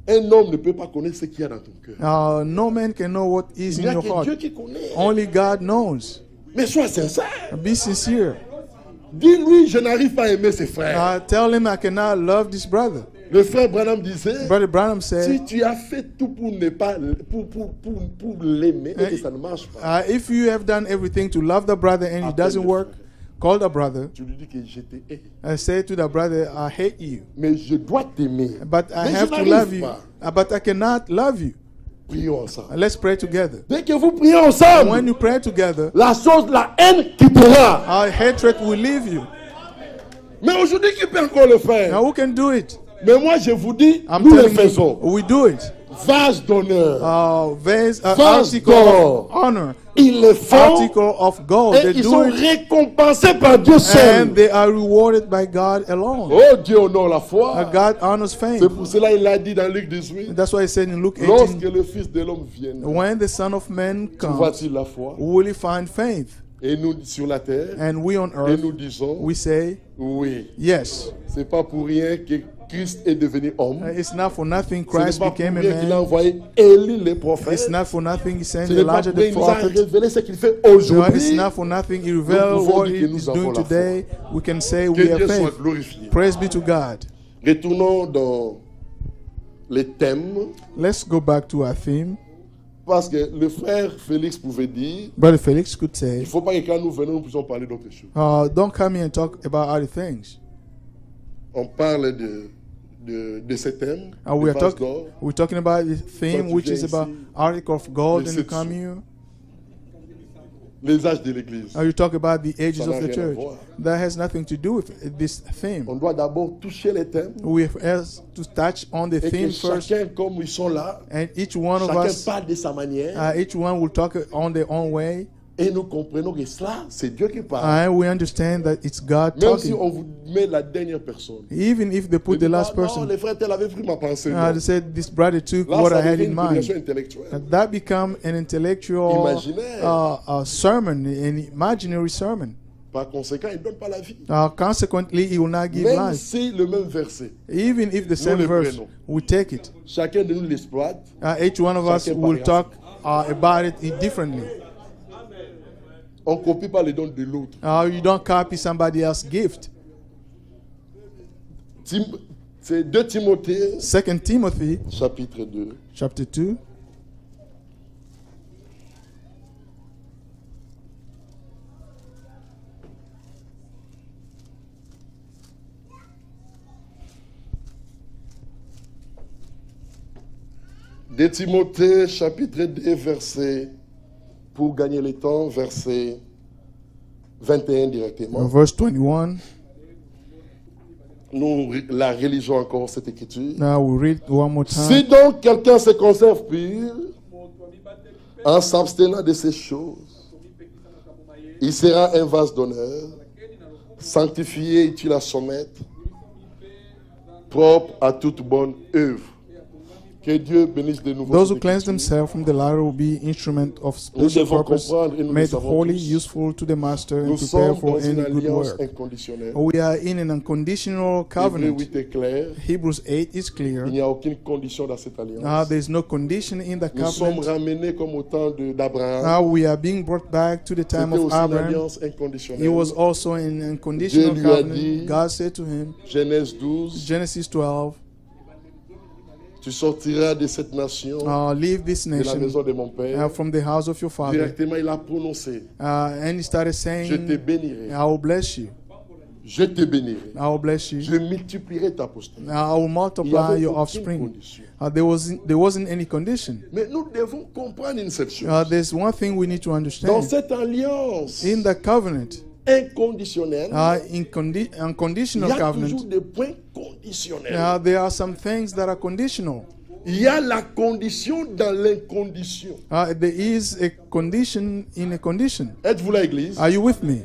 Un homme ne peut pas connaître ce qu'il y a dans ton cœur. No man can know what is Il n'y in a your que heart. Dieu qui connaît. Only God knows. Mais sois sincère. Be sincere. Dis-lui, je n'arrive pas à aimer ses frères. Tell him I cannot love this brother. Le frère Branham disait, Brother Branham si said, tu as fait tout pour ne pas pour l'aimer et que ça ne marche pas, if you have done everything to love the brother and it doesn't work, call the brother tu lui dis que je te hais. and say to the brother, I hate you, Mais je dois t'aimer. but I Mais have je to n'arrive love you, pas. but I cannot love you. Prions ensemble. Let's pray together. Dès que vous priez ensemble, When you pray together, la haine quittera. our hatred will leave you. Mais aujourd'hui, qui peut encore le faire? Now who can do it? Mais moi, je vous dis, I'm nous le telling faisons. you, we do it. Vase d'honneur. Vase, Vase article d'or. of honor, Ils le font article of gold. et They ils do sont it, récompensés par Dieu seul. and they are rewarded by God alone. Oh, Dieu honore la foi. God honors faith. C'est pour cela qu'il a dit dans Luc 18, That's why he said in Luke lorsque 18, le Fils de l'homme vienne, when the Son of Man comes, trouva-t-il la foi? will he find faith? Et nous, sur la terre, And we on et earth, nous disons, we say, oui. yes. C'est pas pour rien que Christ est devenu homme. It's not for nothing Ce n'est Christ pas pour became a rien qu'il a man. envoyé Élie le prophète. It's not for nothing he sent Ce n'est pas Elijah pour rien the qu'il nous a prophet. révélé ce qu'il fait No, aujourd'hui. it's not for nothing he revealed pouvons what dire he que nous is avons doing la today. We can say Que we have Dieu soit faith. glorifié. Praise be to God. Retournons dans les thèmes. Let's go back to our theme. Parce que le frère Félix pouvait dire, Brother Felix could il say, ne faut pas que quand nous venons, nous puissions parler d'autres choses. don't come here and talk about other things. On parle de ce thème, We de are vase d'or. we're talking about the theme, tu which viens is about ici, article of gold les and you sept come sous. here. Les âges de l'Église. You talk about the ages Ça n'a of the rien à church. voir. That has nothing to do with this theme. On doit d'abord toucher les thèmes We have to touch on the et que theme first, chacun, comme ils sont là, and each one of chacun us, parle de sa manière each one will talk on their own way, et nous comprenons que cela, c'est Dieu qui parle. and we understand that it's God Même si talking. on vous met la dernière personne. Even if they put the last Non, person, les frères, tel avait pris ma pensée. they said this brother took Là, what ça I had devient in une mind. prédication intellectuelle. That become an intellectual Imaginaire. sermon, an imaginary sermon. Par conséquent, il ne donne pas la vie. Consequently, he will not give Même life. si le même verset, Even if the same le verse, prenons. we take it. chacun de nous l'exploite, Each one of us Chacun will par talk about it differently. on ne copie pas les dons de l'autre. You don't copy somebody else's gift. C'est 2 Timothée, 2 Timothy chapitre 2. chapter 2. De Timothée, chapitre 2, verset, pour gagner le temps, verset 21 directement. Verse 21. Nous la relisons encore cette écriture. Now we read one more time. Si donc quelqu'un se conserve pur, en s'abstenant de ces choses, il sera un vase d'honneur, sanctifié, utile à son maître, propre à toute bonne œuvre. Que Dieu bénisse de nouveau. Those who cette cleanse écriture. themselves from the latter will be instrument of Nous special devons purpose, comprendre et nous le made savons holy, tous. useful to the master, and Nous prepare sommes for dans une any good alliance work. inconditionnelle. We are in an unconditional Hébreux covenant. 8 est clair. Hebrews 8 is clear. Il n'y a aucune condition dans cette alliance. There is no condition in the Nous sommes covenant. ramenés comme au temps d'Abraham. Now we are being brought back to the time C'était of aussi une Abraham. alliance He inconditionnelle. was also in an unconditional Dieu lui a covenant. dit- God said to him, Genèse 12. Genesis 12, Tu sortiras de cette nation, leave this de la nation maison de mon père. from the house of your father. Directement, il a prononcé. And he started Je te saying, bénirai. I will bless you. Je te bénirai. I will bless you. Je multiplierai ta postérité. I will Il n'y multiply avait your aucune offspring. condition. There wasn't any condition. Mais nous devons comprendre une seule chose. There's one thing we need to Dans understand. cette alliance In the covenant, inconditionnelle, unconditional il y a covenant, toujours des points conditionnels. there are some things that are conditional. Il y a la condition dans l'incondition. There is a condition in a condition. Êtes-vous là, Église? Are you with me?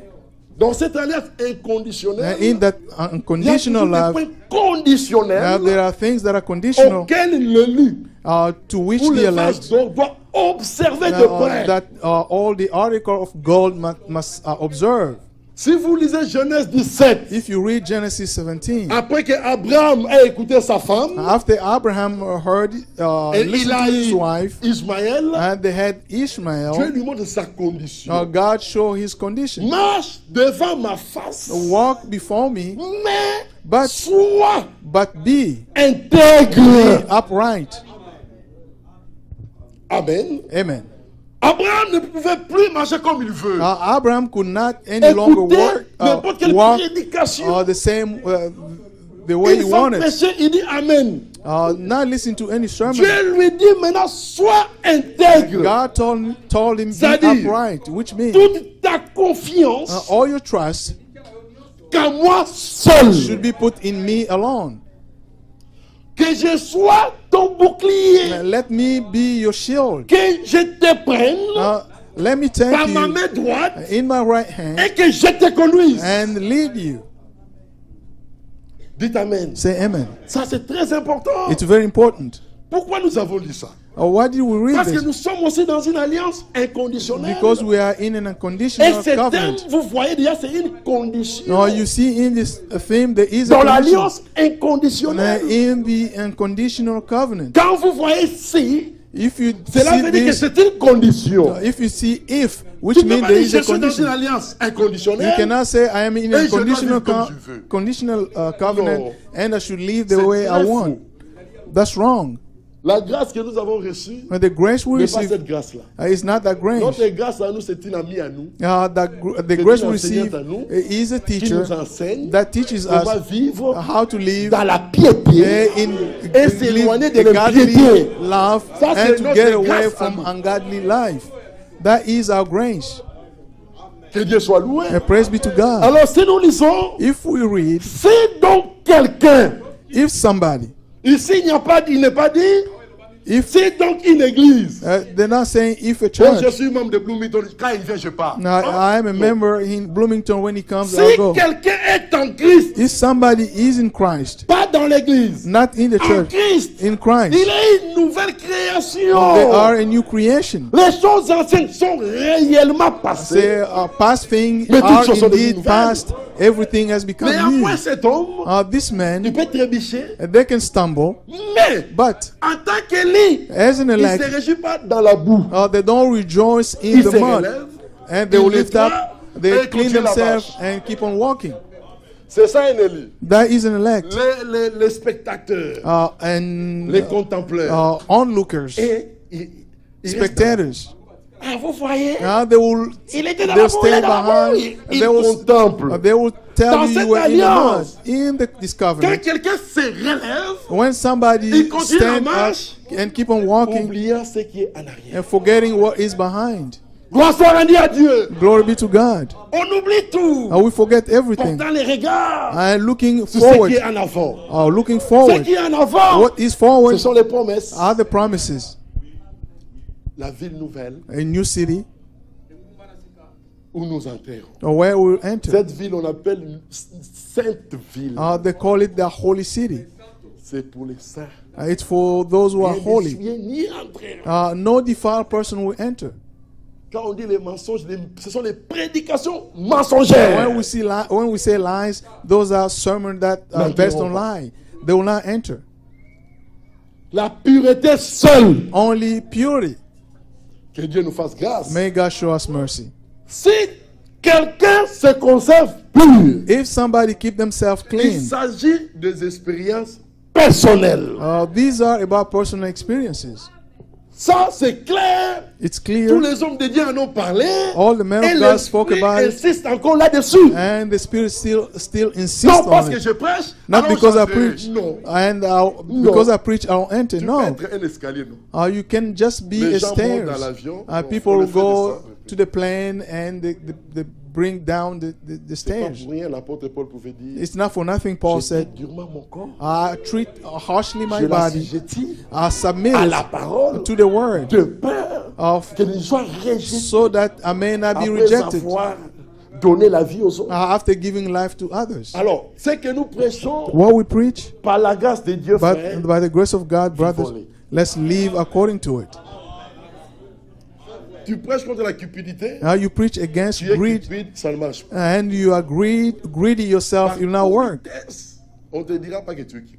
Dans cette alliance inconditionnelle, In that il y a unconditional toujours des love, points conditionnels there are things that are conditional auxquels l'élu to which ou the le vase elect, d'or doit observer de près. that all the article of gold must observe. Si vous lisez Genèse 17, If you read Genesis 17, après que Abraham a écouté sa femme, after Abraham heard, et il listened a to his eu wife, Ismaël, and they had Dieu Ishmael, lui montre sa condition. God showed his condition. Marche devant ma face, Walk before me, mais but sois be intègre. upright. Amen. Amen. Abraham ne pouvait plus marcher comme il veut. Abraham could not any longer Écoutez n'importe quelle walk prédication. the way he Il s'en wanted. prêchait, il dit Amen. Not listen to any sermon. Dieu lui dit maintenant, sois intègre. God told him, be C'est-à-dire, upright, which means toute ta confiance all your trust qu'à moi seul. should be put in me alone. Que je sois ton bouclier. Let me be your shield. Que je te prenne Let me par take ma you main droite in my right hand et que je te conduise. and lead you. Dites Amen. Say amen. Ça, c'est très important. It's very important. Pourquoi nous avons lu ça? Why did we read Parce que this? nous sommes aussi dans une alliance inconditionnelle. Because we are in an Et unconditional ce thème, covenant. vous voyez déjà, c'est une condition. Now you see in this theme there is a Dans condition. l'alliance inconditionnelle. In the unconditional covenant. Quand vous voyez si, If you cela see veut dire que this, c'est une condition. if you see if, which Tu peux means pas there dire is a je suis dans une condition. alliance You inconditionnelle. cannot say I am in Et a je dois conditional vivre comme je veux. conditional covenant Non. and I should live the C'est way I très want. faux. That's wrong. La grâce que nous avons reçue But the grace we n'est pas receive cette grâce-là. is not that grace. Notre grâce à nous, c'est une amie à nous The grace we une receive enseignante à nous is a qui teacher nous enseigne that teaches comment us vivre how to live dans la piété et s'éloigner de a godly l'impiété. love Ça, c'est and to notre get away grâce à from nous. ungodly life. That is our grace. Que Dieu soit loué. And praise be to God. Alors, si nous lisons, If we read, si donc quelqu'un, if somebody, ici il n'est pas dit, if si donc une église, they're not saying if a oh, je church. suis membre de Bloomington, quand il vient, je pars. Now, I am a member in Bloomington. When he comes, Si I'll go. quelqu'un est en Christ, If somebody is in Christ, pas dans l'église, not in the en church, Christ, in Christ, il est une nouvelle création. they are a new creation. Les choses anciennes sont réellement passées. Say past things Mais toutes are choses sont devenues indeed nouvelles. past. Everything has become Mais après new. cet homme, This il man, peut trébucher, they can stumble, mais but en tant qu'élu, as an il ne elect, se réjouit pas dans la boue. they don't rejoice in Il the se mud, relève, and they il will lift up, nettoie, they et clean continue la themselves marche. and keep on walking. C'est ça un élu. That is an elect. Les spectateurs, And les contempleurs. onlookers, Et il reste là. spectators. Ah, vous voyez, They will il était dans they'll la boue, il stay est dans la boue. behind. Il They will, contemple. they will tell Dans you cette you were in the mud. alliance, In this Quand covenant, quelqu'un se relève, when somebody il continue la stand up marche, and keep on walking oubliant ce qui est en arrière. and forgetting what is behind. Gloire soit rendue à Dieu. Glory be to God. On oublie tout. We forget everything. Portant les regards And looking sur ce forward, qui est en avant. looking Ce forward. qui est en avant, What is ce forward sont les promesses. are the promises. La ville nouvelle A new city où nous enterrons. where we'll enter. Cette ville, on appelle une sainte ville. They call it the holy city. C'est pour les saints. It's for those who are Rien holy. n'essuie ni entrera. No defiled person will enter. Quand on dit les mensonges, ce sont les prédications mensongères. When we say lies, those are sermons that are N'entreront based on pas. lie. They will not enter. La pureté seule. Only purity. Que Dieu nous fasse grâce. May God show us mercy. Si quelqu'un se conserve pur, If somebody keep themselves il clean, s'agit des expériences personnelles. these are about personal experiences. Ça, c'est clair. It's Tous clear. les hommes de Dieu en ont parlé. All the men Et of God spoke l'esprit about it, insiste encore là-dessus. and the Spirit still insists Non parce on que it. je prêche, Not alors because I j'entrerai. preach, Non. and because I preach, I don't enter. Tu peux No, être un escalier, non. you can just be Les a gens montent stairs. dans l'avion, on People le will fait go descendre. to the plane and they bring down the C'est pas stairs. pour rien, l'apôtre Paul pouvait dire. It's not for nothing. Paul Je said, traite durement mon corps. I treat harshly my Je body. l'assujettis I submit à it la parole to the word de peur of qu'elle ne soit rejetée so that I may not be après rejected avoir donné la vie aux autres. after giving life to others. Alors, ce que nous prêchons What we preach, par la grâce de Dieu, frère, but by the grace of God, brothers, Vivons-les. let's live according to it. tu prêches contre la cupidité, Now you preach against tu es greed, cupide, ça ne marche pas. and you are greedy yourself. It will not work. On te dira pas que tu es cupide.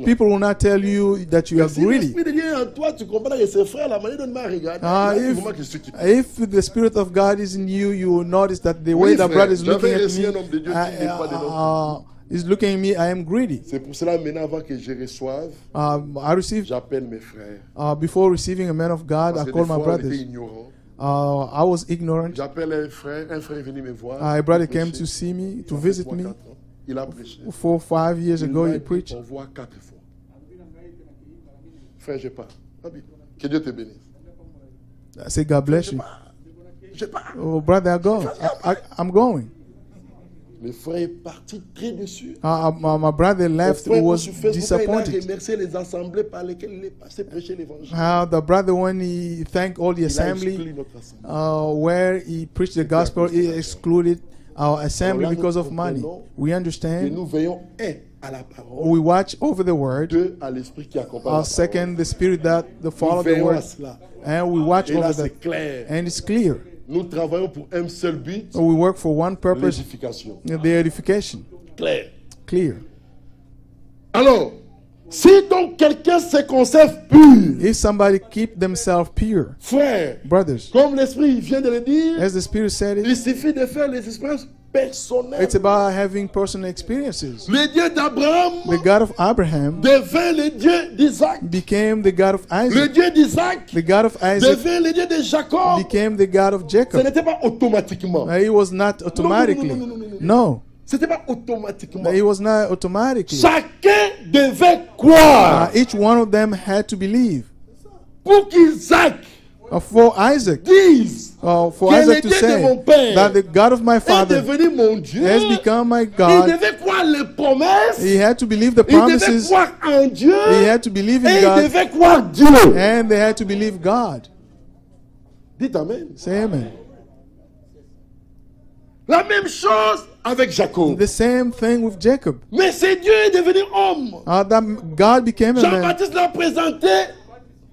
People will not tell you that you are Si greedy. l'Esprit de Dieu est en toi, tu comprends que ses frères, la manière dont ils m'ont regardé, Ah, là, tu if- comprends que je suis cupide. If the Spirit of God is in you, you will notice that the way the frère, brother is looking j'avais at reçu me, un homme de Dieu qui n'est pas de notre He's looking at me. I am greedy. C'est pour cela, maintenant, avant que je reçoive, I received, j'appelle mes frères. before receiving a man of God, Parce I que call des my fois, on était brothers. ignorants. I was ignorant. J'appelle un frère est venu me voir. A brother pour came prêcher. to see me, to Ça fait visit 3, me. 4 ans. Il a prêché. 4 or 5 years Il ago, m'a he dit, preached. on voit 4 fois. Frère, je pars. Que Dieu te bénisse. I say, God bless you. Je pars. Oh, brother, I go. I'm going. Le frère est parti très déçu. My brother left, Le frère, was sur Facebook, il a disappointed. remercié les assemblées par lesquelles il est passé prêcher l'évangile. The brother, when he thanked all the Il a exclu assembly, notre assemblée. where he preached the gospel, he excluded our assembly Alors là, because nous of money. comprenons We Et understand. nous veillons, un, à la parole, We watch over the word. deux, à l'esprit qui accompagne la parole. Second, the spirit that Nous follow the veillons à word. cela. And we watch Et là, over c'est that. clair. And it's clear. Nous travaillons pour un seul but, We work for one purpose, l'édification. the edification. Clair. Clear. Alors, si donc quelqu'un se conserve pur, If somebody keep themselves pure, frère, brothers, comme l'esprit vient de le dire, as the Spirit said il it, suffit de faire les expériences personnelles. it's about having personal experiences. Le Dieu d'Abraham The God of Abraham devint le Dieu d'Isaac. became the God of Le Isaac. Dieu d'Isaac The God of Isaac devint le Dieu de Jacob. became the God of Ce Jacob. n'était pas automatiquement. It was not automatically. No, C'était pas automatiquement. it was not automatically. Chacun devait croire Each one of them had to believe. pour qu'Isaac For Isaac, dise for que le Isaac to Dieu de say mon père that the God of my est father devenu mon Dieu. has become my Il God. devait croire les promesses. He had to believe the Il devait promises. croire en Dieu. He had to believe Et in il God. devait croire Dieu. And they had to believe God. Dites Amen. Say amen. La même chose avec Jacob. The same thing with Jacob. Mais c'est Dieu est devenu homme. That God became a man. Jean-Baptiste l'a présenté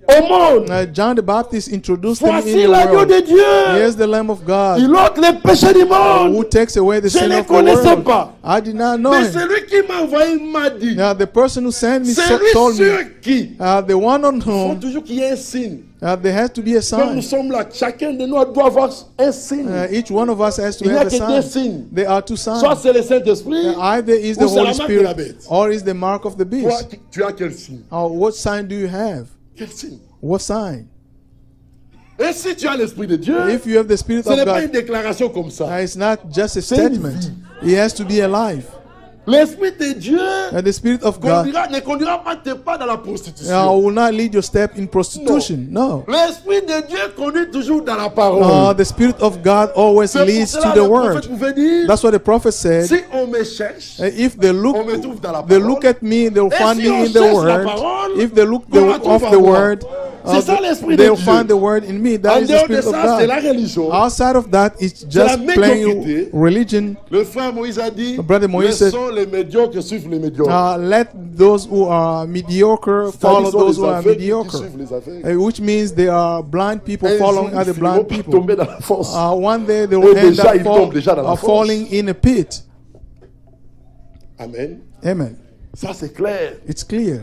au monde. John the Baptist introduced him in Voici the l'agneau world. de Dieu. Here's the Lamb of God Il ôte les péchés du who monde. takes away the Je sin ne of the connaissais world. pas. I did not know Mais him. celui qui m'a envoyé m'a dit. Now the person who sent me C'est told lui me, sur qui the one on il faut whom toujours qu'il y ait un signe. there has to be a Comme nous sign. sommes là, chacun de nous doit avoir un signe. Each one of us has to Il n'y a have que a deux sign. signes. There are two Soit signs. c'est le Saint-Esprit, Either is the ou c'est la Holy marque de la Spirit bête. or is the mark of the Toi, beast. tu as quel signe? What sign do you have? Quel signe? What sign? Et si tu as l'Esprit de Dieu, If you have the Spirit ce of n'est pas une God, déclaration comme ça. it's not just a C'est une statement. vie. He has to be alive. L'Esprit de Dieu And the Spirit of God ne conduira pas tes pas dans la prostitution. will not lead your step in prostitution. No. L'Esprit de Dieu conduit toujours dans la parole. The Spirit of God always C'est pour leads cela to le the prophète Word. pouvait dire, That's what the prophet said. si on me cherche, If they look, on me trouve dans la they parole. look at me, they'll Et find si on me in the cherche la Word. parole, If they look on la trouve of en the moi. Word, C'est ça l'Esprit de they'll Dieu. find the Word in me. That En is the dehors de Spirit of ça, c'est la God. religion. Outside of that, it's la just plain médiocrité. religion. Le frère Moïse a dit, Brother Moïse said, laissons les médiocres suivre les médiocres. Let those who are mediocre follow C'est-à-dire, sont those les who are aveugles qui mediocre. suivent les aveugles. Which means they are blind people Un following jour, other ils finiront blind par people. tomber dans la fosse. One day they Et will end déjà, ils up tombent déjà dans la fosse. falling in a pit. Amen. Amen. Ça, c'est clair. It's clear.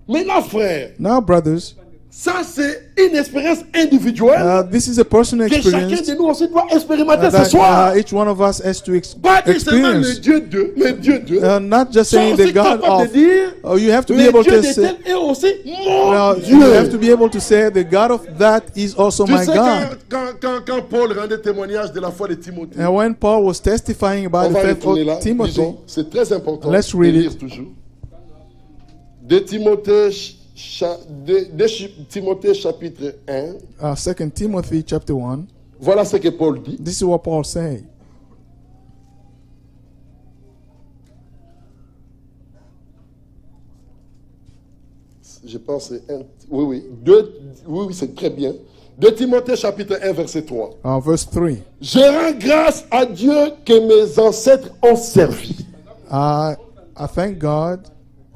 Maintenant, frère, Now, brothers, ça, c'est une expérience individuelle this is a personal que chacun experience de nous aussi doit expérimenter ce that soir. each one of us has to Pas dire seulement le experience. Dieu de, le Dieu de. Not just Sois saying aussi the God capable of. de dire, You have to be le able Dieu to de say. tel est aussi mon You have to Dieu. be able to say the God of that is also Tu my sais, God. quand Paul rendait témoignage de la foi de Timothée, And when Paul was testifying on about the va faith retourner là, of Timothy, disons, c'est très important Let's de read lire it. toujours. De Timothée, Timothée chapitre 1, 2 Timothy chapter 1. voilà ce que Paul dit. This is what Paul said. Je pense que c'est un. Oui, oui, c'est très bien. De Timothée chapitre 1, verset 3. Verse 3. Je rends grâce à Dieu que mes ancêtres ont servi I thank God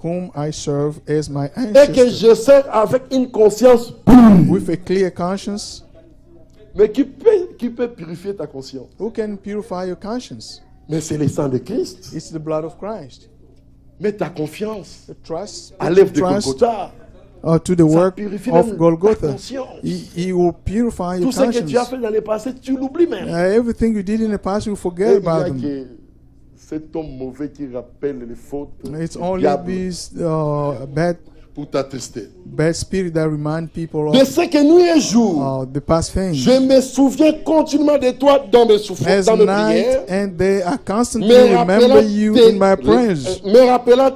whom I serve as my et que ancestor je sers avec une conscience pure. with a clear conscience. Mais qui peut purifier ta conscience? Who can purify your conscience? Mais c'est le sang de Christ. It's the blood of Christ. Mets ta confiance The trust, à l'œuvre de trust Golgotha. to the Ça work purifie of même ta Golgotha. conscience. He will purify your Tout ce que tu as conscience. fait dans le passé, tu l'oublies même. Everything you did in the past, you forget Et il y a about them. que cet homme mauvais qui rappelle les fautes It's du only diable these pour t'attester. bad spirit that remind people De of ce que nuit et jour, the past things. je me souviens continuellement de toi dans mes souffrances, As dans mes night prières, and day, I constantly me remember you in my prayers, me rappelant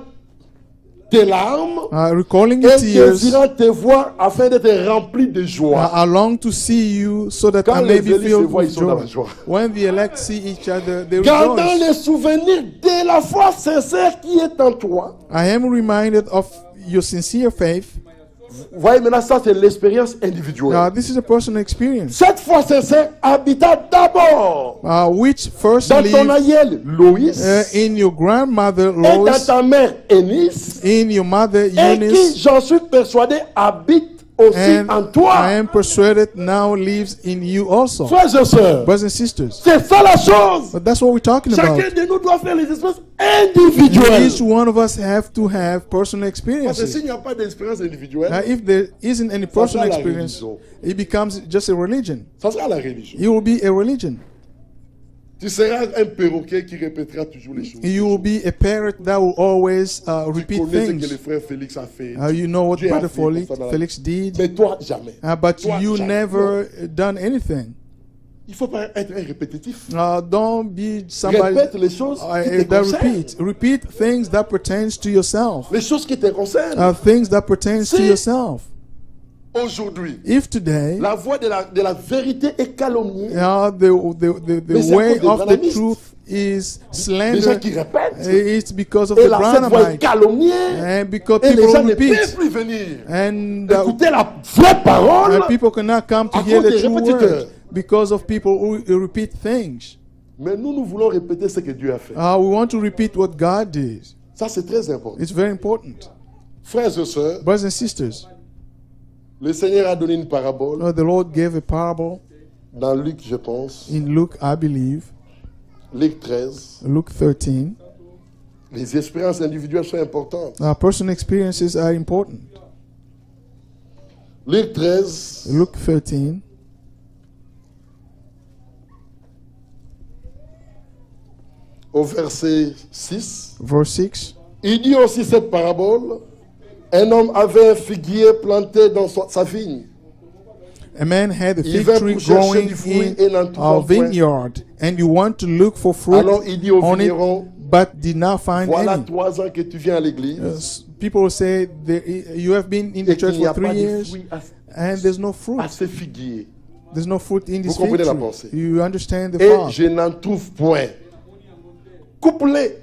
tes larmes recalling et your tears. désirant te voir afin d'être rempli de joie. I long to see you so that Quand I may les be élus se filled voient, ils with sont dans la joy. joie. When the elect see each other, they Gardant rejoice. les souvenirs de la foi sincère qui est en toi. I am reminded of your sincere faith. Vous voyez maintenant, ça c'est l'expérience individuelle. This is a personal experience, Cette foi sincère habita d'abord which first dans ton lived aïeul Loïs in your grandmother et dans Lois, ta mère Eunice, in your mother et qui, Eunice, j'en suis persuadé, habite aussi and en I toi. am persuaded now lives in you also. Frères et sœurs, Brothers and sisters, c'est ça la chose. but that's what we're talking Chacun about. de nous doit faire les expériences individuelles. Each one of us have to have personal Parce que experiences. s'il n'y a pas d'expérience individuelle, If there isn't any personal la experience, religion. it becomes just a religion. ça sera la religion. It will be a religion. Tu seras un perroquet qui répétera toujours les choses. You will be a parrot that will always Tu repeat connais ce que le things. frère Félix a fait. You know what Dieu a Brother fait comme ça dans la- Felix did, Mais toi, jamais. but Toi, you jamais. never done anything. Il ne faut pas être un répétitif. Don't be somebody Répète les choses qui te that concernent. repeat things that pertains to yourself. Les choses qui te concernent. Things that pertains to Si- yourself. Aujourd'hui, If today la voix de la vérité est calomniée. the Mais c'est à way cause des of the branhamistes. truth is Les gens slander, qui répètent. it's because of Et the là, cette voix est Branhamites. calomniée. And because Et les people gens ne peuvent repeat. plus venir. And Écouter la vraie parole. people cannot come to à hear cause the des true répétiteurs. word because of people who repeat things. Mais nous voulons répéter ce que Dieu a fait. We want to repeat what God did. Ça, c'est très important. It's very important. Frères et sœurs, Brothers and sisters, le Seigneur a donné une parabole the Lord gave a parable dans Luc, je pense. in Luke, I believe, Luc 13. Luke 13. Les expériences individuelles sont importantes. Personal experiences are important. Luc 13, Luke 13, au verset 6, verse 6. il dit aussi cette parabole. Un homme avait un figuier planté dans sa vigne. A man had a Il fig vint tree pour chercher growing du fruit in et n'en a trouvant point. vineyard, and you want to look for fruit Alors il dit au on it, vigneron, but did not find voilà any. 3 ans que tu viens à l'église People say you have been in the et church qu'il n'y for a pas 3 de years fruit and there's no fruit. à ce figuier. There's no fruit in this Vous comprenez fig la tree. pensée. You understand the Et thought. je n'en trouve point. Couplé.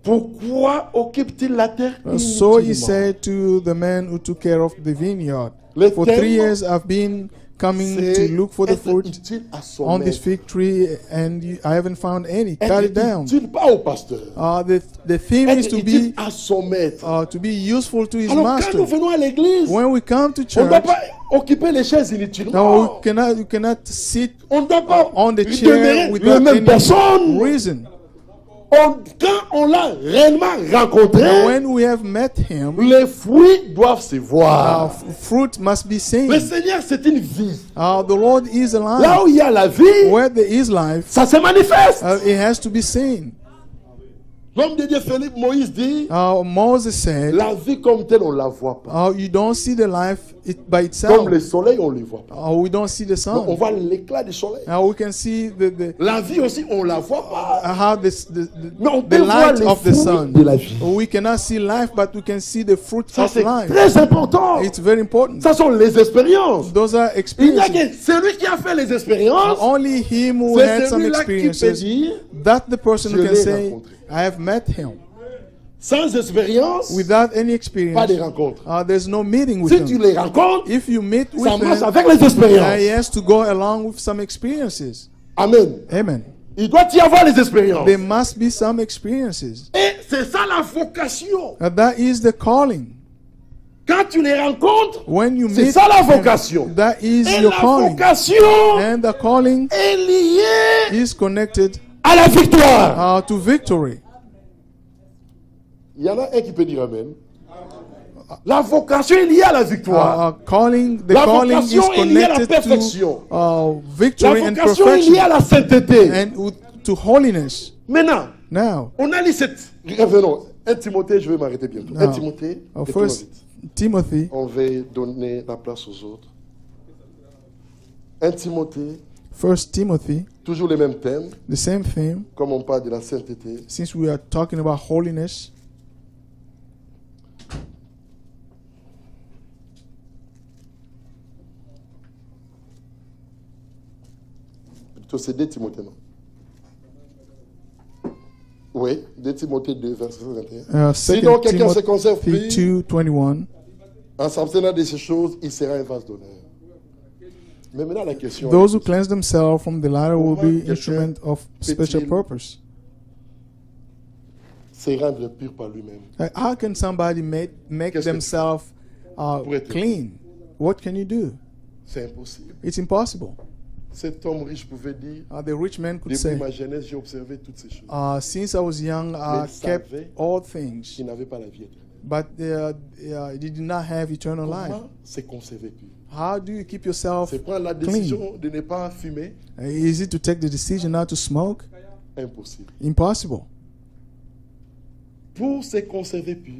Pourquoi occupe-t-il la terre So he inutilement? said to the man who took care of the vineyard, Le for thème, 3 years I've been coming c'est to look for the être fruit utile à son on this maître. fig tree and I haven't found any. Cut Être it down. utile pas au pasteur. The theme is Être to utile be à son maître. useful to his Alors master. quand nous venons à l'église, When we come to on ne doit church, pas occuper les chaises inutilement. you cannot sit On ne doit pas on the chair demeurer without la même any personne. reason. Quand on l'a réellement rencontré, When we have met him, les fruits doivent se voir. fruit must be seen. Le Seigneur, c'est une vie. The Lord is alive. Là où il y a la vie, Where there is life, ça se manifeste. it has to be seen. L'homme de Dieu Philippe Moïse dit, Moses said, la vie comme telle, on ne la voit pas. you don't see the life by itself. Comme le soleil, on ne le voit pas. We don't see the Donc, on sun. voit l'éclat du soleil. We can see La vie aussi, on ne la voit pas. how Mais on the peut voir light les of the fruits sun. de la vie. We cannot see life, but we can see the fruit Ça, of c'est life. très important. It's very important. Ça sont les expériences. Those are Il n'y a experiences. que celui qui a fait les expériences, Only him who c'est had some celui-là qui peut experiences, dire, that the person Je who can l'ai say, rencontré. I have met him. sans expérience, Without any pas de experience, rencontre. there's no meeting with Si tu him. les rencontres, If you meet with ça marche him, avec les he expériences. has to go along with some experiences. Amen. Amen. Il doit y avoir les expériences. There must be some experiences. Et c'est ça la vocation. That is the calling. Quand tu les rencontres, When you c'est meet ça la him, vocation. that is Et your la calling. vocation And the calling est liée is connected à la victoire. to victory. Il y en a un qui peut dire Amen. La vocation est liée à la victoire. The La calling is vocation est liée à la connected perfection. to La victory and vocation est liée à perfection la sainteté. and to holiness. Maintenant, Now, On a lu cette... Revenons. 1 Timothée, je vais m'arrêter bientôt. 1 Timothée, retournons First vite. Timothy, On va donner la place aux autres. 1 Timothée, First Timothy, toujours les mêmes thèmes, the same theme. comme on parle de la sainteté. Since we are talking about holiness, Plutôt, c'est 2 Timothée, non? Oui, 2 Timothée 2, verset 21. Si donc quelqu'un se conserve Timothy pur 2:21. en s'abstenant de ces choses, il sera un vase d'honneur. Mais maintenant, la question Those who cleanse themselves from the latter will be Comment instrument of special peut-il- purpose. c'est rendre pur par lui-même. How can somebody make Qu'est-ce que- themselves Pour être- clean? What can you do? C'est impossible. It's impossible. Cet homme riche pouvait dire, The rich man could depuis say, ma jeunesse, j'ai observé toutes ces choses. since I was young, I Mais il kept savait all things, qu'il n'avait pas la vie éternelle. but he did not have eternal life. Comment se conserver pur? How do you keep yourself C'est prendre la clean? décision de ne pas fumer? Is it to take the decision not to smoke? Impossible. Impossible. Pour se conserver pur,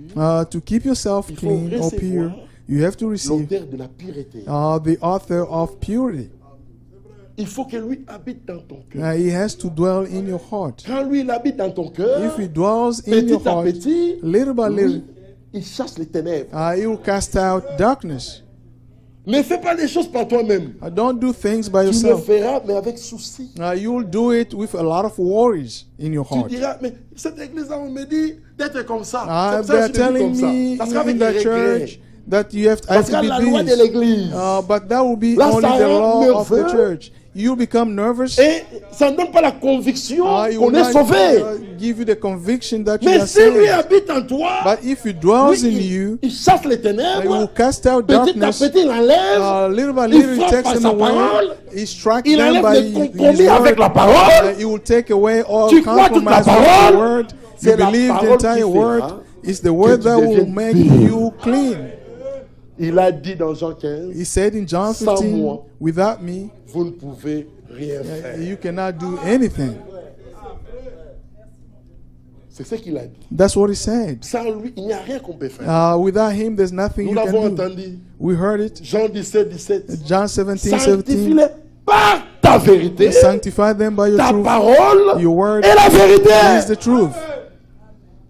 To keep yourself Il faut clean or recevoir pure, you have to receive l'auteur de la pureté. the author of purity. Il faut que lui habite dans ton cœur. He has to dwell in your heart. Quand lui, il habite dans ton cœur, If he dwells in your petit à heart, petit, little by lui, little, il chasse les ténèbres. he will cast out darkness. Ne fais pas les choses par toi-même. Don't do things by Tu le yourself. feras, mais avec souci. You will do it with a lot of worries in your Tu heart. diras, mais cette église-là, on me dit d'être comme ça. C'est pour They ça are que je suis devenu telling comme ça. me Ça sera avec in des the regrets. church that you have, I Parce have que to la be loi de this. l'église. But that will be Là, only ça the rend law of the nerveux. church. You become nervous. Et ça ne donne pas la conviction It qu'on will est not sauvé. give you the conviction that you Mais are si lui saved. habite en toi, But if he dwells lui, in you, il chasse les he will ténèbres. cast out Petit à darkness. petit, il enlève. Little by Il little, he frappe takes par them sa away. parole. He strikes Il them enlève by les his compromis avec la word. parole. He will take away all Tu crois toute la compromise with the parole? word. C'est You la believe the parole qui entire fera word. It's the word tu that will deviennes make pur. you clean. Il a dit dans Jean 15, He said in John Sans 15, moi. without me, vous ne pouvez rien faire. you cannot do anything. C'est ce qu'il a dit. That's what he said. Sans lui, il n'y a rien qu'on peut faire. Without him, there's nothing Nous you l'avons can do. entendu. We heard it. Jean 17, 17. John 17, 17. Sanctifie-les par ta vérité. Sanctify them by your Ta truth. parole Your word est la is vérité. the truth.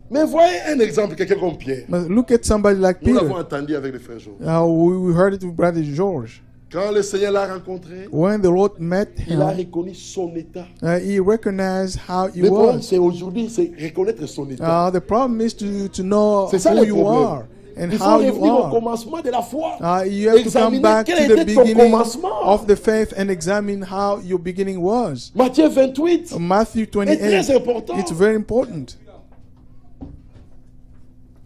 Mais voyez un exemple, quelqu'un comme Pierre. But look at somebody like Nous l'avons Peter. entendu avec le frère Georges. We heard it with Brother George. Quand le Seigneur l'a rencontré, When the Lord met il a him, reconnu son état. he recognized how he Le problème, was. c'est aujourd'hui, c'est reconnaître son état. The problem is to know C'est ça who le you problème. are and Il faut how you revenir au are. commencement de la foi. You have to come Examiner back quel to the était ton beginning commencement. of the faith and examine how your beginning was. Matthieu 28 Matthew est très 28. important. It's very important.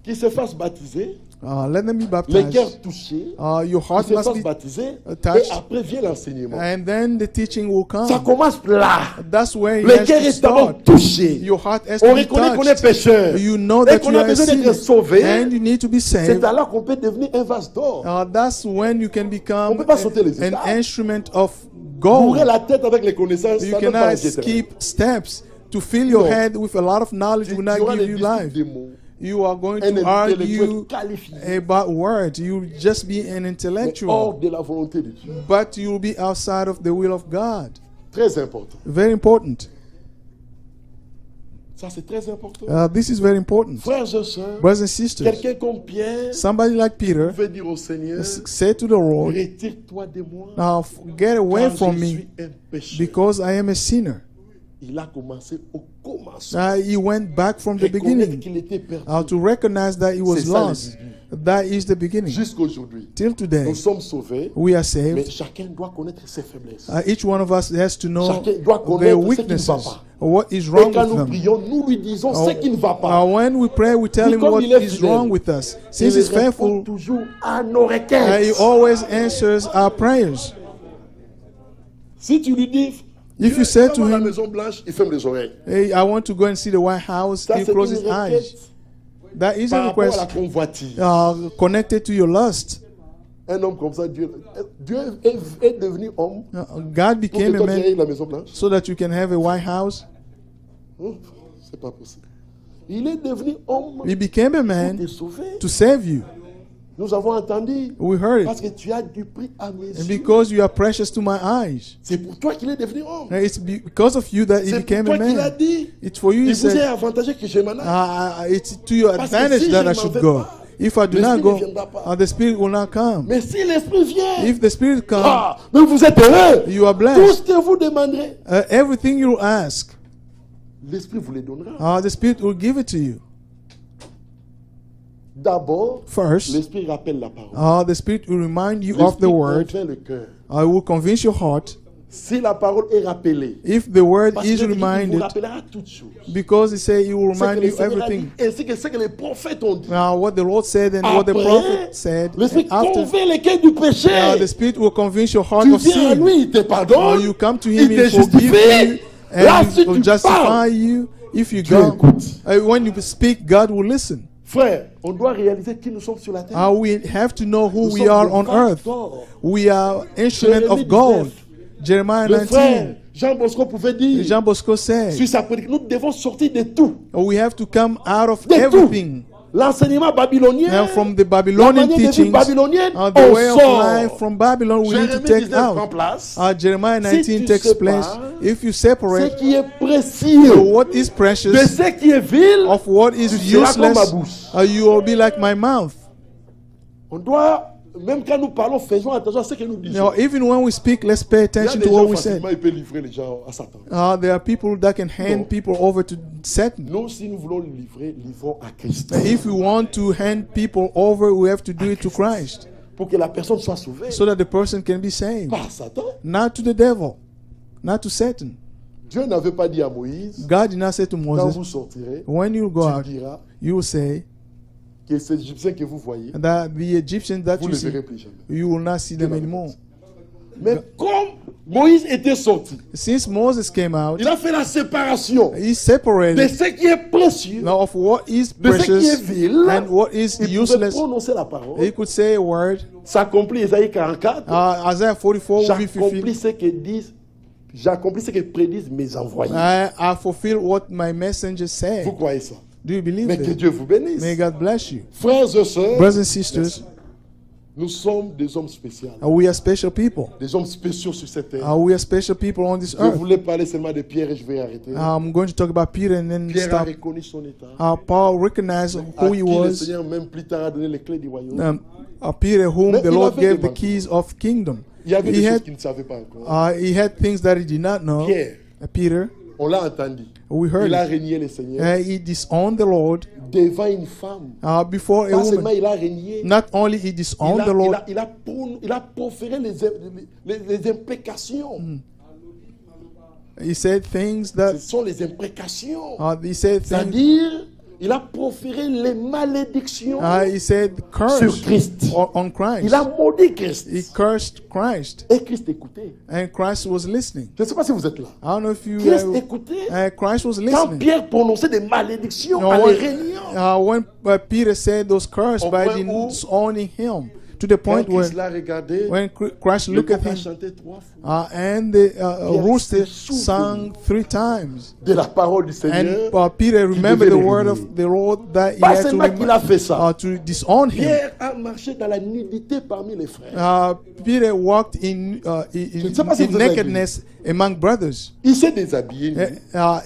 Qu'il se fasse baptiser, Let them be les baptized. cœurs touchés, Your qu'il heart se must fasse be baptiser, touched. et après vient l'enseignement. and then the teaching will come. Ça commence là. That's where it Le has cœur to est d'abord start. touché. Your heart has On to be reconnaît qu'on est touched. pécheur. You know Et that qu'on you a are a besoin d'être sinner sauvé. and you need to be C'est saved. alors qu'on peut devenir un vase d'or. That's when you can On become peut pas sauter les an étapes. instrument of Bourrer gold. la tête avec les connaissances, You ça donne pas la cannot vie éternelle. skip steps. To fill your Non. head with a lot of knowledge Tu will not auras give des you discours life. des mots. You are going Un to intellectuel argue qualifié. about words. You will just be an Mais hors intellectual, de la volonté de Dieu. but you will be outside of the will of God. Très important. Very important. Ça, c'est très important. This is very important. Frères et sœurs, Brothers and sisters, quelqu'un comme Pierre somebody like Peter pouvait dire au Seigneur, say to the Lord, retire-toi de moi, now get away car from je me suis un pécheur. because I am a sinner. Il a commencé au commencement. He went back from the Reconnaître beginning qu'il était perdu. to recognize that he was C'est ça, le lost. début. That is the beginning. Jusqu'aujourd'hui, Till today, nous sommes sauvés, we are mais saved. chacun doit connaître ses faiblesses. Each one of us has to know Chacun doit their connaître ce qui ne va weaknesses, pas. what is Et wrong quand with nous them. prions, nous lui disons ce qui ne va pas. When we pray, we tell Puis him comme what il est is fidèle, wrong with us. Since Il he's répond faithful, toujours à nos requêtes. he always answers our prayers. Si tu lui dis, If you say to va à la him, Maison Blanche, il ferme les oreilles. hey, I want to go and see the White House, Ça, he c'est closes une his eyes. requête That is a par rapport à la request convoitise. connected to your lust. Un homme comme ça, Dieu est devenu homme God pour became que a toi tu man ailles à la Maison Blanche. so that you can have a White House. C'est pas possible. Il est devenu homme He became a pour man te sauver. to save you. Nous avons entendu. We heard Parce it. que tu as du prix à mes And yeux. because you are precious to my eyes. C'est pour toi qu'il est devenu homme. And it's because of you that he C'est became pour a toi qu'il a man. dit. It's for you, Il he vous est said, avantageux que je m'en aille. it's to your Parce que advantage si that je I m'en should vais go. pas, If I do l'Esprit not ne go, viendra pas. the Spirit will not come. Mais si l'Esprit vient, If the Spirit comes, mais vous êtes heureux. you are Tout blessed. ce que vous demanderez, Everything you ask, l'Esprit vous le donnera. the Spirit will give it to you. D'abord, First, l'Esprit rappelle la parole. the Spirit will remind you of the L'Esprit word. convainc le cœur. I will convince your heart. Si la parole est rappelée, If the word parce is qu'il vous reminded, rappellera toutes choses. because he said he will Ce que remind le you Seigneur a dit, everything. ainsi que ce que les prophètes ont dit. Now, what the Lord said and what the Après, prophet said, l'Esprit and after, convainc les cœurs du péché. the Spirit will convince your heart Tu of viens à sin. lui, il te pardonne. You come to Il him, te he forgives justifie. you, Là, and si he will tu justify parles, you. If you Dieu go, écoute. when you speak, God will listen. Frère, on doit réaliser qui nous sommes sur la terre. We have to know who Nous we sommes are des on vases earth. d'or. We are instrument Jérémie of gold. 19. Jeremiah Le frère 19. Jean Bosco pouvait dire Jean Bosco said, sur sa prédication, nous devons sortir de tout. we have to come out of De everything. L'enseignement babylonien, Now, from the la Babylonian manière de vivre teachings, babylonienne, the way on of sort. life from Babylon, we need to Jérémie take 19 prend out. place. Jeremiah Si 19 tu takes place. sépares If you Ce separate qui est précieux what is de precious ce qui est vil, of what is tu seras comme ma useless, bouche. you will be like my mouth. On doit, même quand nous parlons, faisons attention à ce que nous disons. Now, even when we speak, let's pay Il y a attention des to what gens we said. facilement, ils peuvent livrer les gens à Satan. There are people that can hand No. people over to Satan. Nous, si nous voulons livrer, livrons à Christ. If we want to hand people over, we have to do it to Christ, Pour que la personne soit sauvée. so that the person can be saved. Pas à Satan. Not to the devil, not to Satan. Dieu n'avait pas dit à Moïse, God did not say to quand Moses, vous sortirez, when you go out, tu diras you will say que ces Égyptiens que vous voyez, that the Egyptians that vous you ne les see, verrez plus jamais. you will not see them anymore. Mais comme Moïse était sorti, Since Moses came out, il a fait la séparation he de separated ce qui est précieux, now of what is de ce qui est precious vil. and what is Il pouvait useless. prononcer la parole. He could say a word. S'accomplit Isaïe 44. Isaiah 44 will be J'accomplis fulfilled. ce que disent, j'accomplis ce que prédisent mes envoyés. I fulfill what my messenger said. Vous croyez ça? Do you believe Mais que that? Dieu vous bénisse. May God bless you. Frères et sœurs, Brothers and sisters, nous sommes des hommes spéciaux. we are special people. Des hommes spéciaux sur cette terre. We are special people on this Je earth. voulais parler seulement de Pierre et je vais arrêter. I'm going to talk about Peter and then Pierre a stop. reconnu son état. Paul recognized À who he qui le was. Seigneur même plus tard a donné les clés du royaume. Peter, whom Mais the il Lord avait gave des the manquements. keys of kingdom. Il y avait He des choses had, qu'il ne savait pas encore. he had things that he did not know. Pierre, Peter, on l'a entendu. we heard Il a it. régné le Seigneur He disowned the Lord devant une femme. before a Pas seulement woman. il a régné. Not only he disowned the Lord, Il a proféré les imprécations. he said things that Ce sont les imprécations. he said things. C'est-à-dire, il a proféré les malédictions He said curse sur Christ. on Christ. Il a maudit Christ. He cursed Christ, Et Christ écoutait. and Christ was listening. Je ne sais pas si vous êtes là. I don't know if you. Christ écoutait. Christ was Quand listening. Pierre prononçait des malédictions No, à when, les régnants. when Peter said those curses Au by point où- disowning him, to the Quand point where Christ l'a regardé, when Christ le looked at coq a him, chanté 3 fois. and the rooster souffle sang 3 times. De la parole du And Seigneur. Peter remembered the devait word les of the Lord that he Pas had to, seulement qu'il a fait ça. to disown him. Pierre a marché dans la nudité parmi les frères. Peter walked in ne sais pas si vous avez nakedness among brothers. Il s'est déshabillé.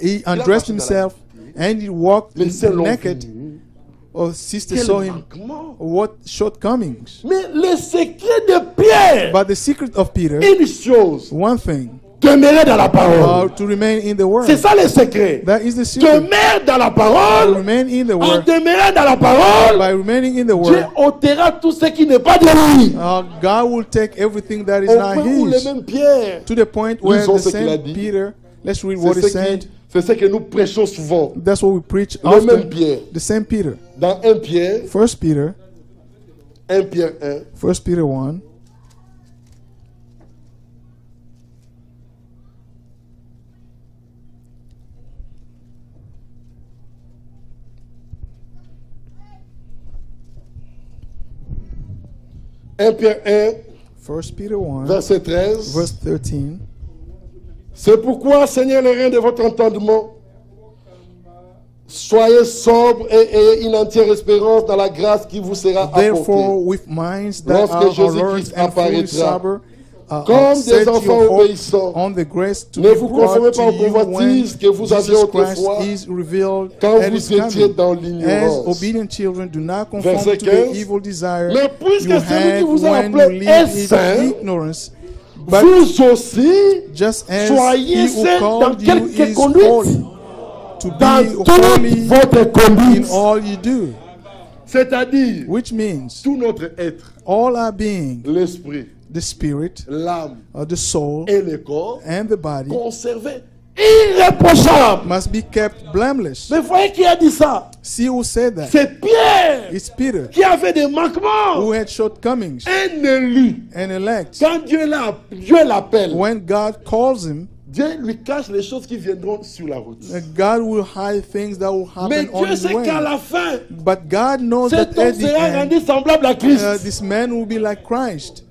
He undressed himself and he walked Les sœurs l'ont naked. vu. Sister Quel saw him. manquement. What shortcomings. Mais le secret de Pierre, But the secret of Peter, une chose, one thing, demeurer dans la parole. to remain in the word. C'est ça le secret. That is the secret. Demeurer dans la To parole. remain in the En word. demeurant dans la parole, By remaining in the Dieu word, ôtera tout ce qui n'est pas de lui. God will take everything that is Au not point où le his. même Pierre, To the point where Lisons the ce qu'il a same dit. Peter, let's read what he said. c'est ce que nous prêchons souvent. That's what we preach Le often. même Pierre. The same Peter. Dans 1 Pierre, 1 Peter, 1 Pierre 1, 1 Peter 1. Pierre 1, 1 Peter 1, verset 13. verse 13. C'est pourquoi, Seigneur, le rein de votre entendement, Soyez sobres et ayez une entière espérance dans la grâce qui vous sera Therefore, apportée. with minds that Lorsque are alert Jésus-Christ and fully apparaîtra, sober, comme set des enfants your hope obéissants. on the grace to Ne be vous brought conformez to pas aux you when convoitises que vous aviez Jesus Christ autrefois is revealed quand at vous his étiez coming. dans As l'ignorance. obedient children, do not conform Verset to 15. the evil desire Mais puisque you celui qui had vous a when you appelé lived est in saint, ignorance. But vous aussi, just as soyez he who saints dans called you quelque is conduite, holy, to dans be toute holy votre in conduite. all you do, C'est-à-dire, which means tout notre être, all our being, l'esprit, the spirit, l'âme the soul, et le corps, and the body conservés irréprochables. must be kept blameless. Mais voyez qui a dit ça? See who said that? C'est Pierre It's Peter, qui avait des manquements. who had shortcomings, Un élu. and elect. Quand Dieu l'appelle, When God calls him, Dieu lui cache les choses qui viendront sur la route. God will hide things that will Mais happen on Dieu his sait qu'à way. la fin, But God knows that cet homme at the sera end, rendu semblable à Christ. this man will be like Christ.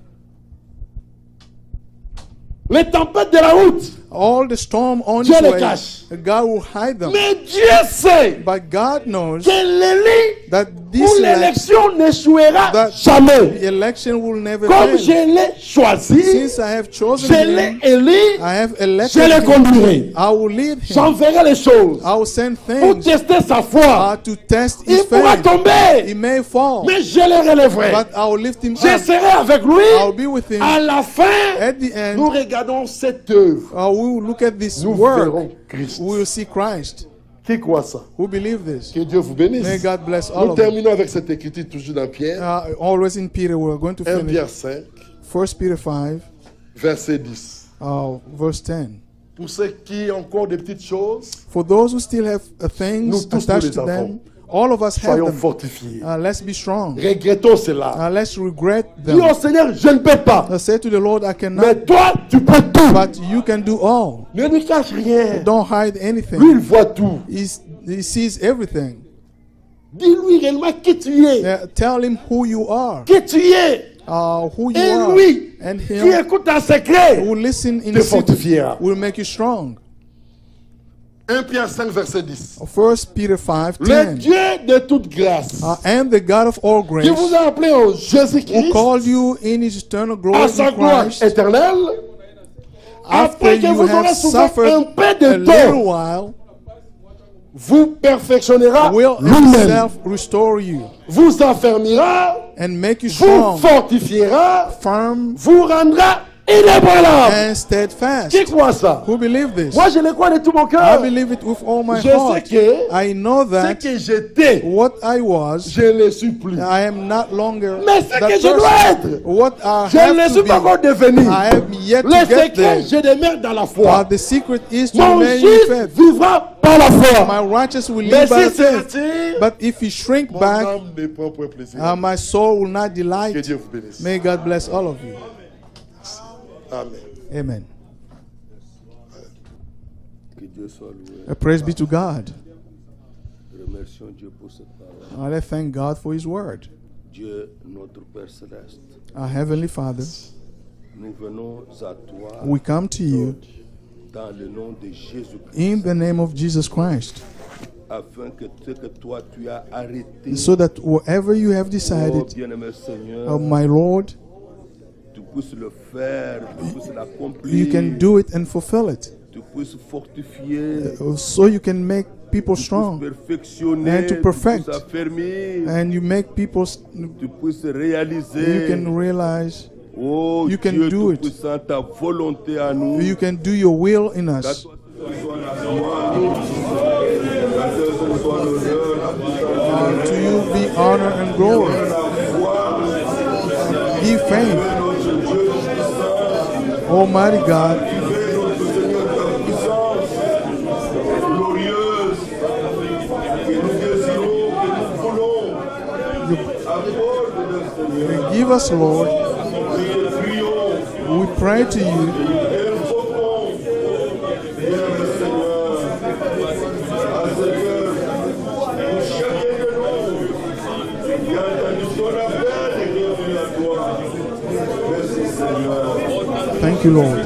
Les tempêtes de la route, All the storm on Dieu his les way, cache. God will hide them. Mais Dieu sait But God knows que l'élu that où this elect, l'élection n'échouera that jamais. the election will never Comme fail. je l'ai choisi, Since I have chosen je l'ai him, élu, I have je elected le him. conduirai. I will lead him. J'enverrai les choses I will send pour things tester sa foi. to test his Il pourra faith. tomber, He may fall, mais je le relèverai. but I will lift him Je up. serai avec lui. I will be with him. À la fin, At the end, nous regardons cette œuvre. we will look at this Nous work. verrons Christ. We will see Christ. Qui croit ça? Who believe this? Que Dieu vous bénisse. May God bless all Nous of you. terminons avec cette écriture toujours dans Pierre. Always in Peter, we're going to 1 finish Pierre 5, 1 Peter 5, verset 10. verse 10. Pour ceux qui ont encore des petites choses, For those who still have Nous things tous, attached nous to les them, avons. all of us have soyons them. fortifiés. Let's be strong. Regrettons cela. Let's regret Dis them. au Seigneur, je ne peux pas. Say to the Lord, I Mais cannot, toi, tu peux tout. but you can do all. Ne lui cache rien. Don't hide Lui, il anything. voit tout. He sees everything. Dis-lui réellement qui tu es. Tell him who you are, Qui tu es. who you Et are, lui, and qui him écoute en secret, who listen in te secret fortifiera. will make you strong. 1 Pierre 5, verset 10. 1 Peter 5, Le 10. Dieu de toute grâce, And the God of all qui grace, vous a appelé en who Jésus-Christ called you in his eternal glory à sa in gloire Christ, éternelle, after après que you vous have aurez souffert un suffered peu a de little temps, while, vous perfectionnera will lui-même, himself restore you vous affermira, and make you vous strong, fortifiera, firm, vous rendra inébranlable. and steadfast. Qui croit ça? Who believe this? Moi, je le crois de tout mon I cœur. believe it with all my Je sais heart. que I know ce that que j'étais, what I was, je ne le suis plus. I am not longer Mais ce that que je dois person. être, What I je ne le have suis to pas encore be, devenu. I am yet Le to get secret, there. je demeure dans la foi. The secret is to Mon remain in juste faith. vivra par la foi. My righteous will Mais live by si faith. c'est But if you shrink mon back, âme ne prend point plaisir. my soul will not Que delight. Dieu vous bénisse. May God bless all of you. Amen. Amen. Que Dieu soit loué. Praise be to God. Remercions Dieu pour cette parole. I thank God for His word. Dieu, notre Père Céleste, Our Heavenly Father, nous venons à toi we come to you dans le nom de Jésus-Christ, in the name of Jesus Christ, afin que ce que toi tu as arrêté, so that whatever you have oh decided, bien-aimé Seigneur, my Lord, tu puisses le faire, tu puisses l'accomplir, you can do it and fulfill it. tu puisses fortifier, So you can make people tu strong, puisses perfectionner, and to perfect. tu puisses affermir, and you make people, tu puisses réaliser, you can realize, oh you can Dieu do it. tout-puissant, ta volonté à nous. you can do your will in us. To you be honor and glory. Give fame. Almighty God, give us, Lord. We pray to you. Thank you, Lord.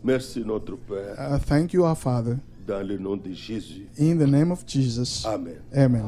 Merci notre Père, Thank you, our Father. dans le nom de Jésus. In the name of Jesus. Amen. Amen.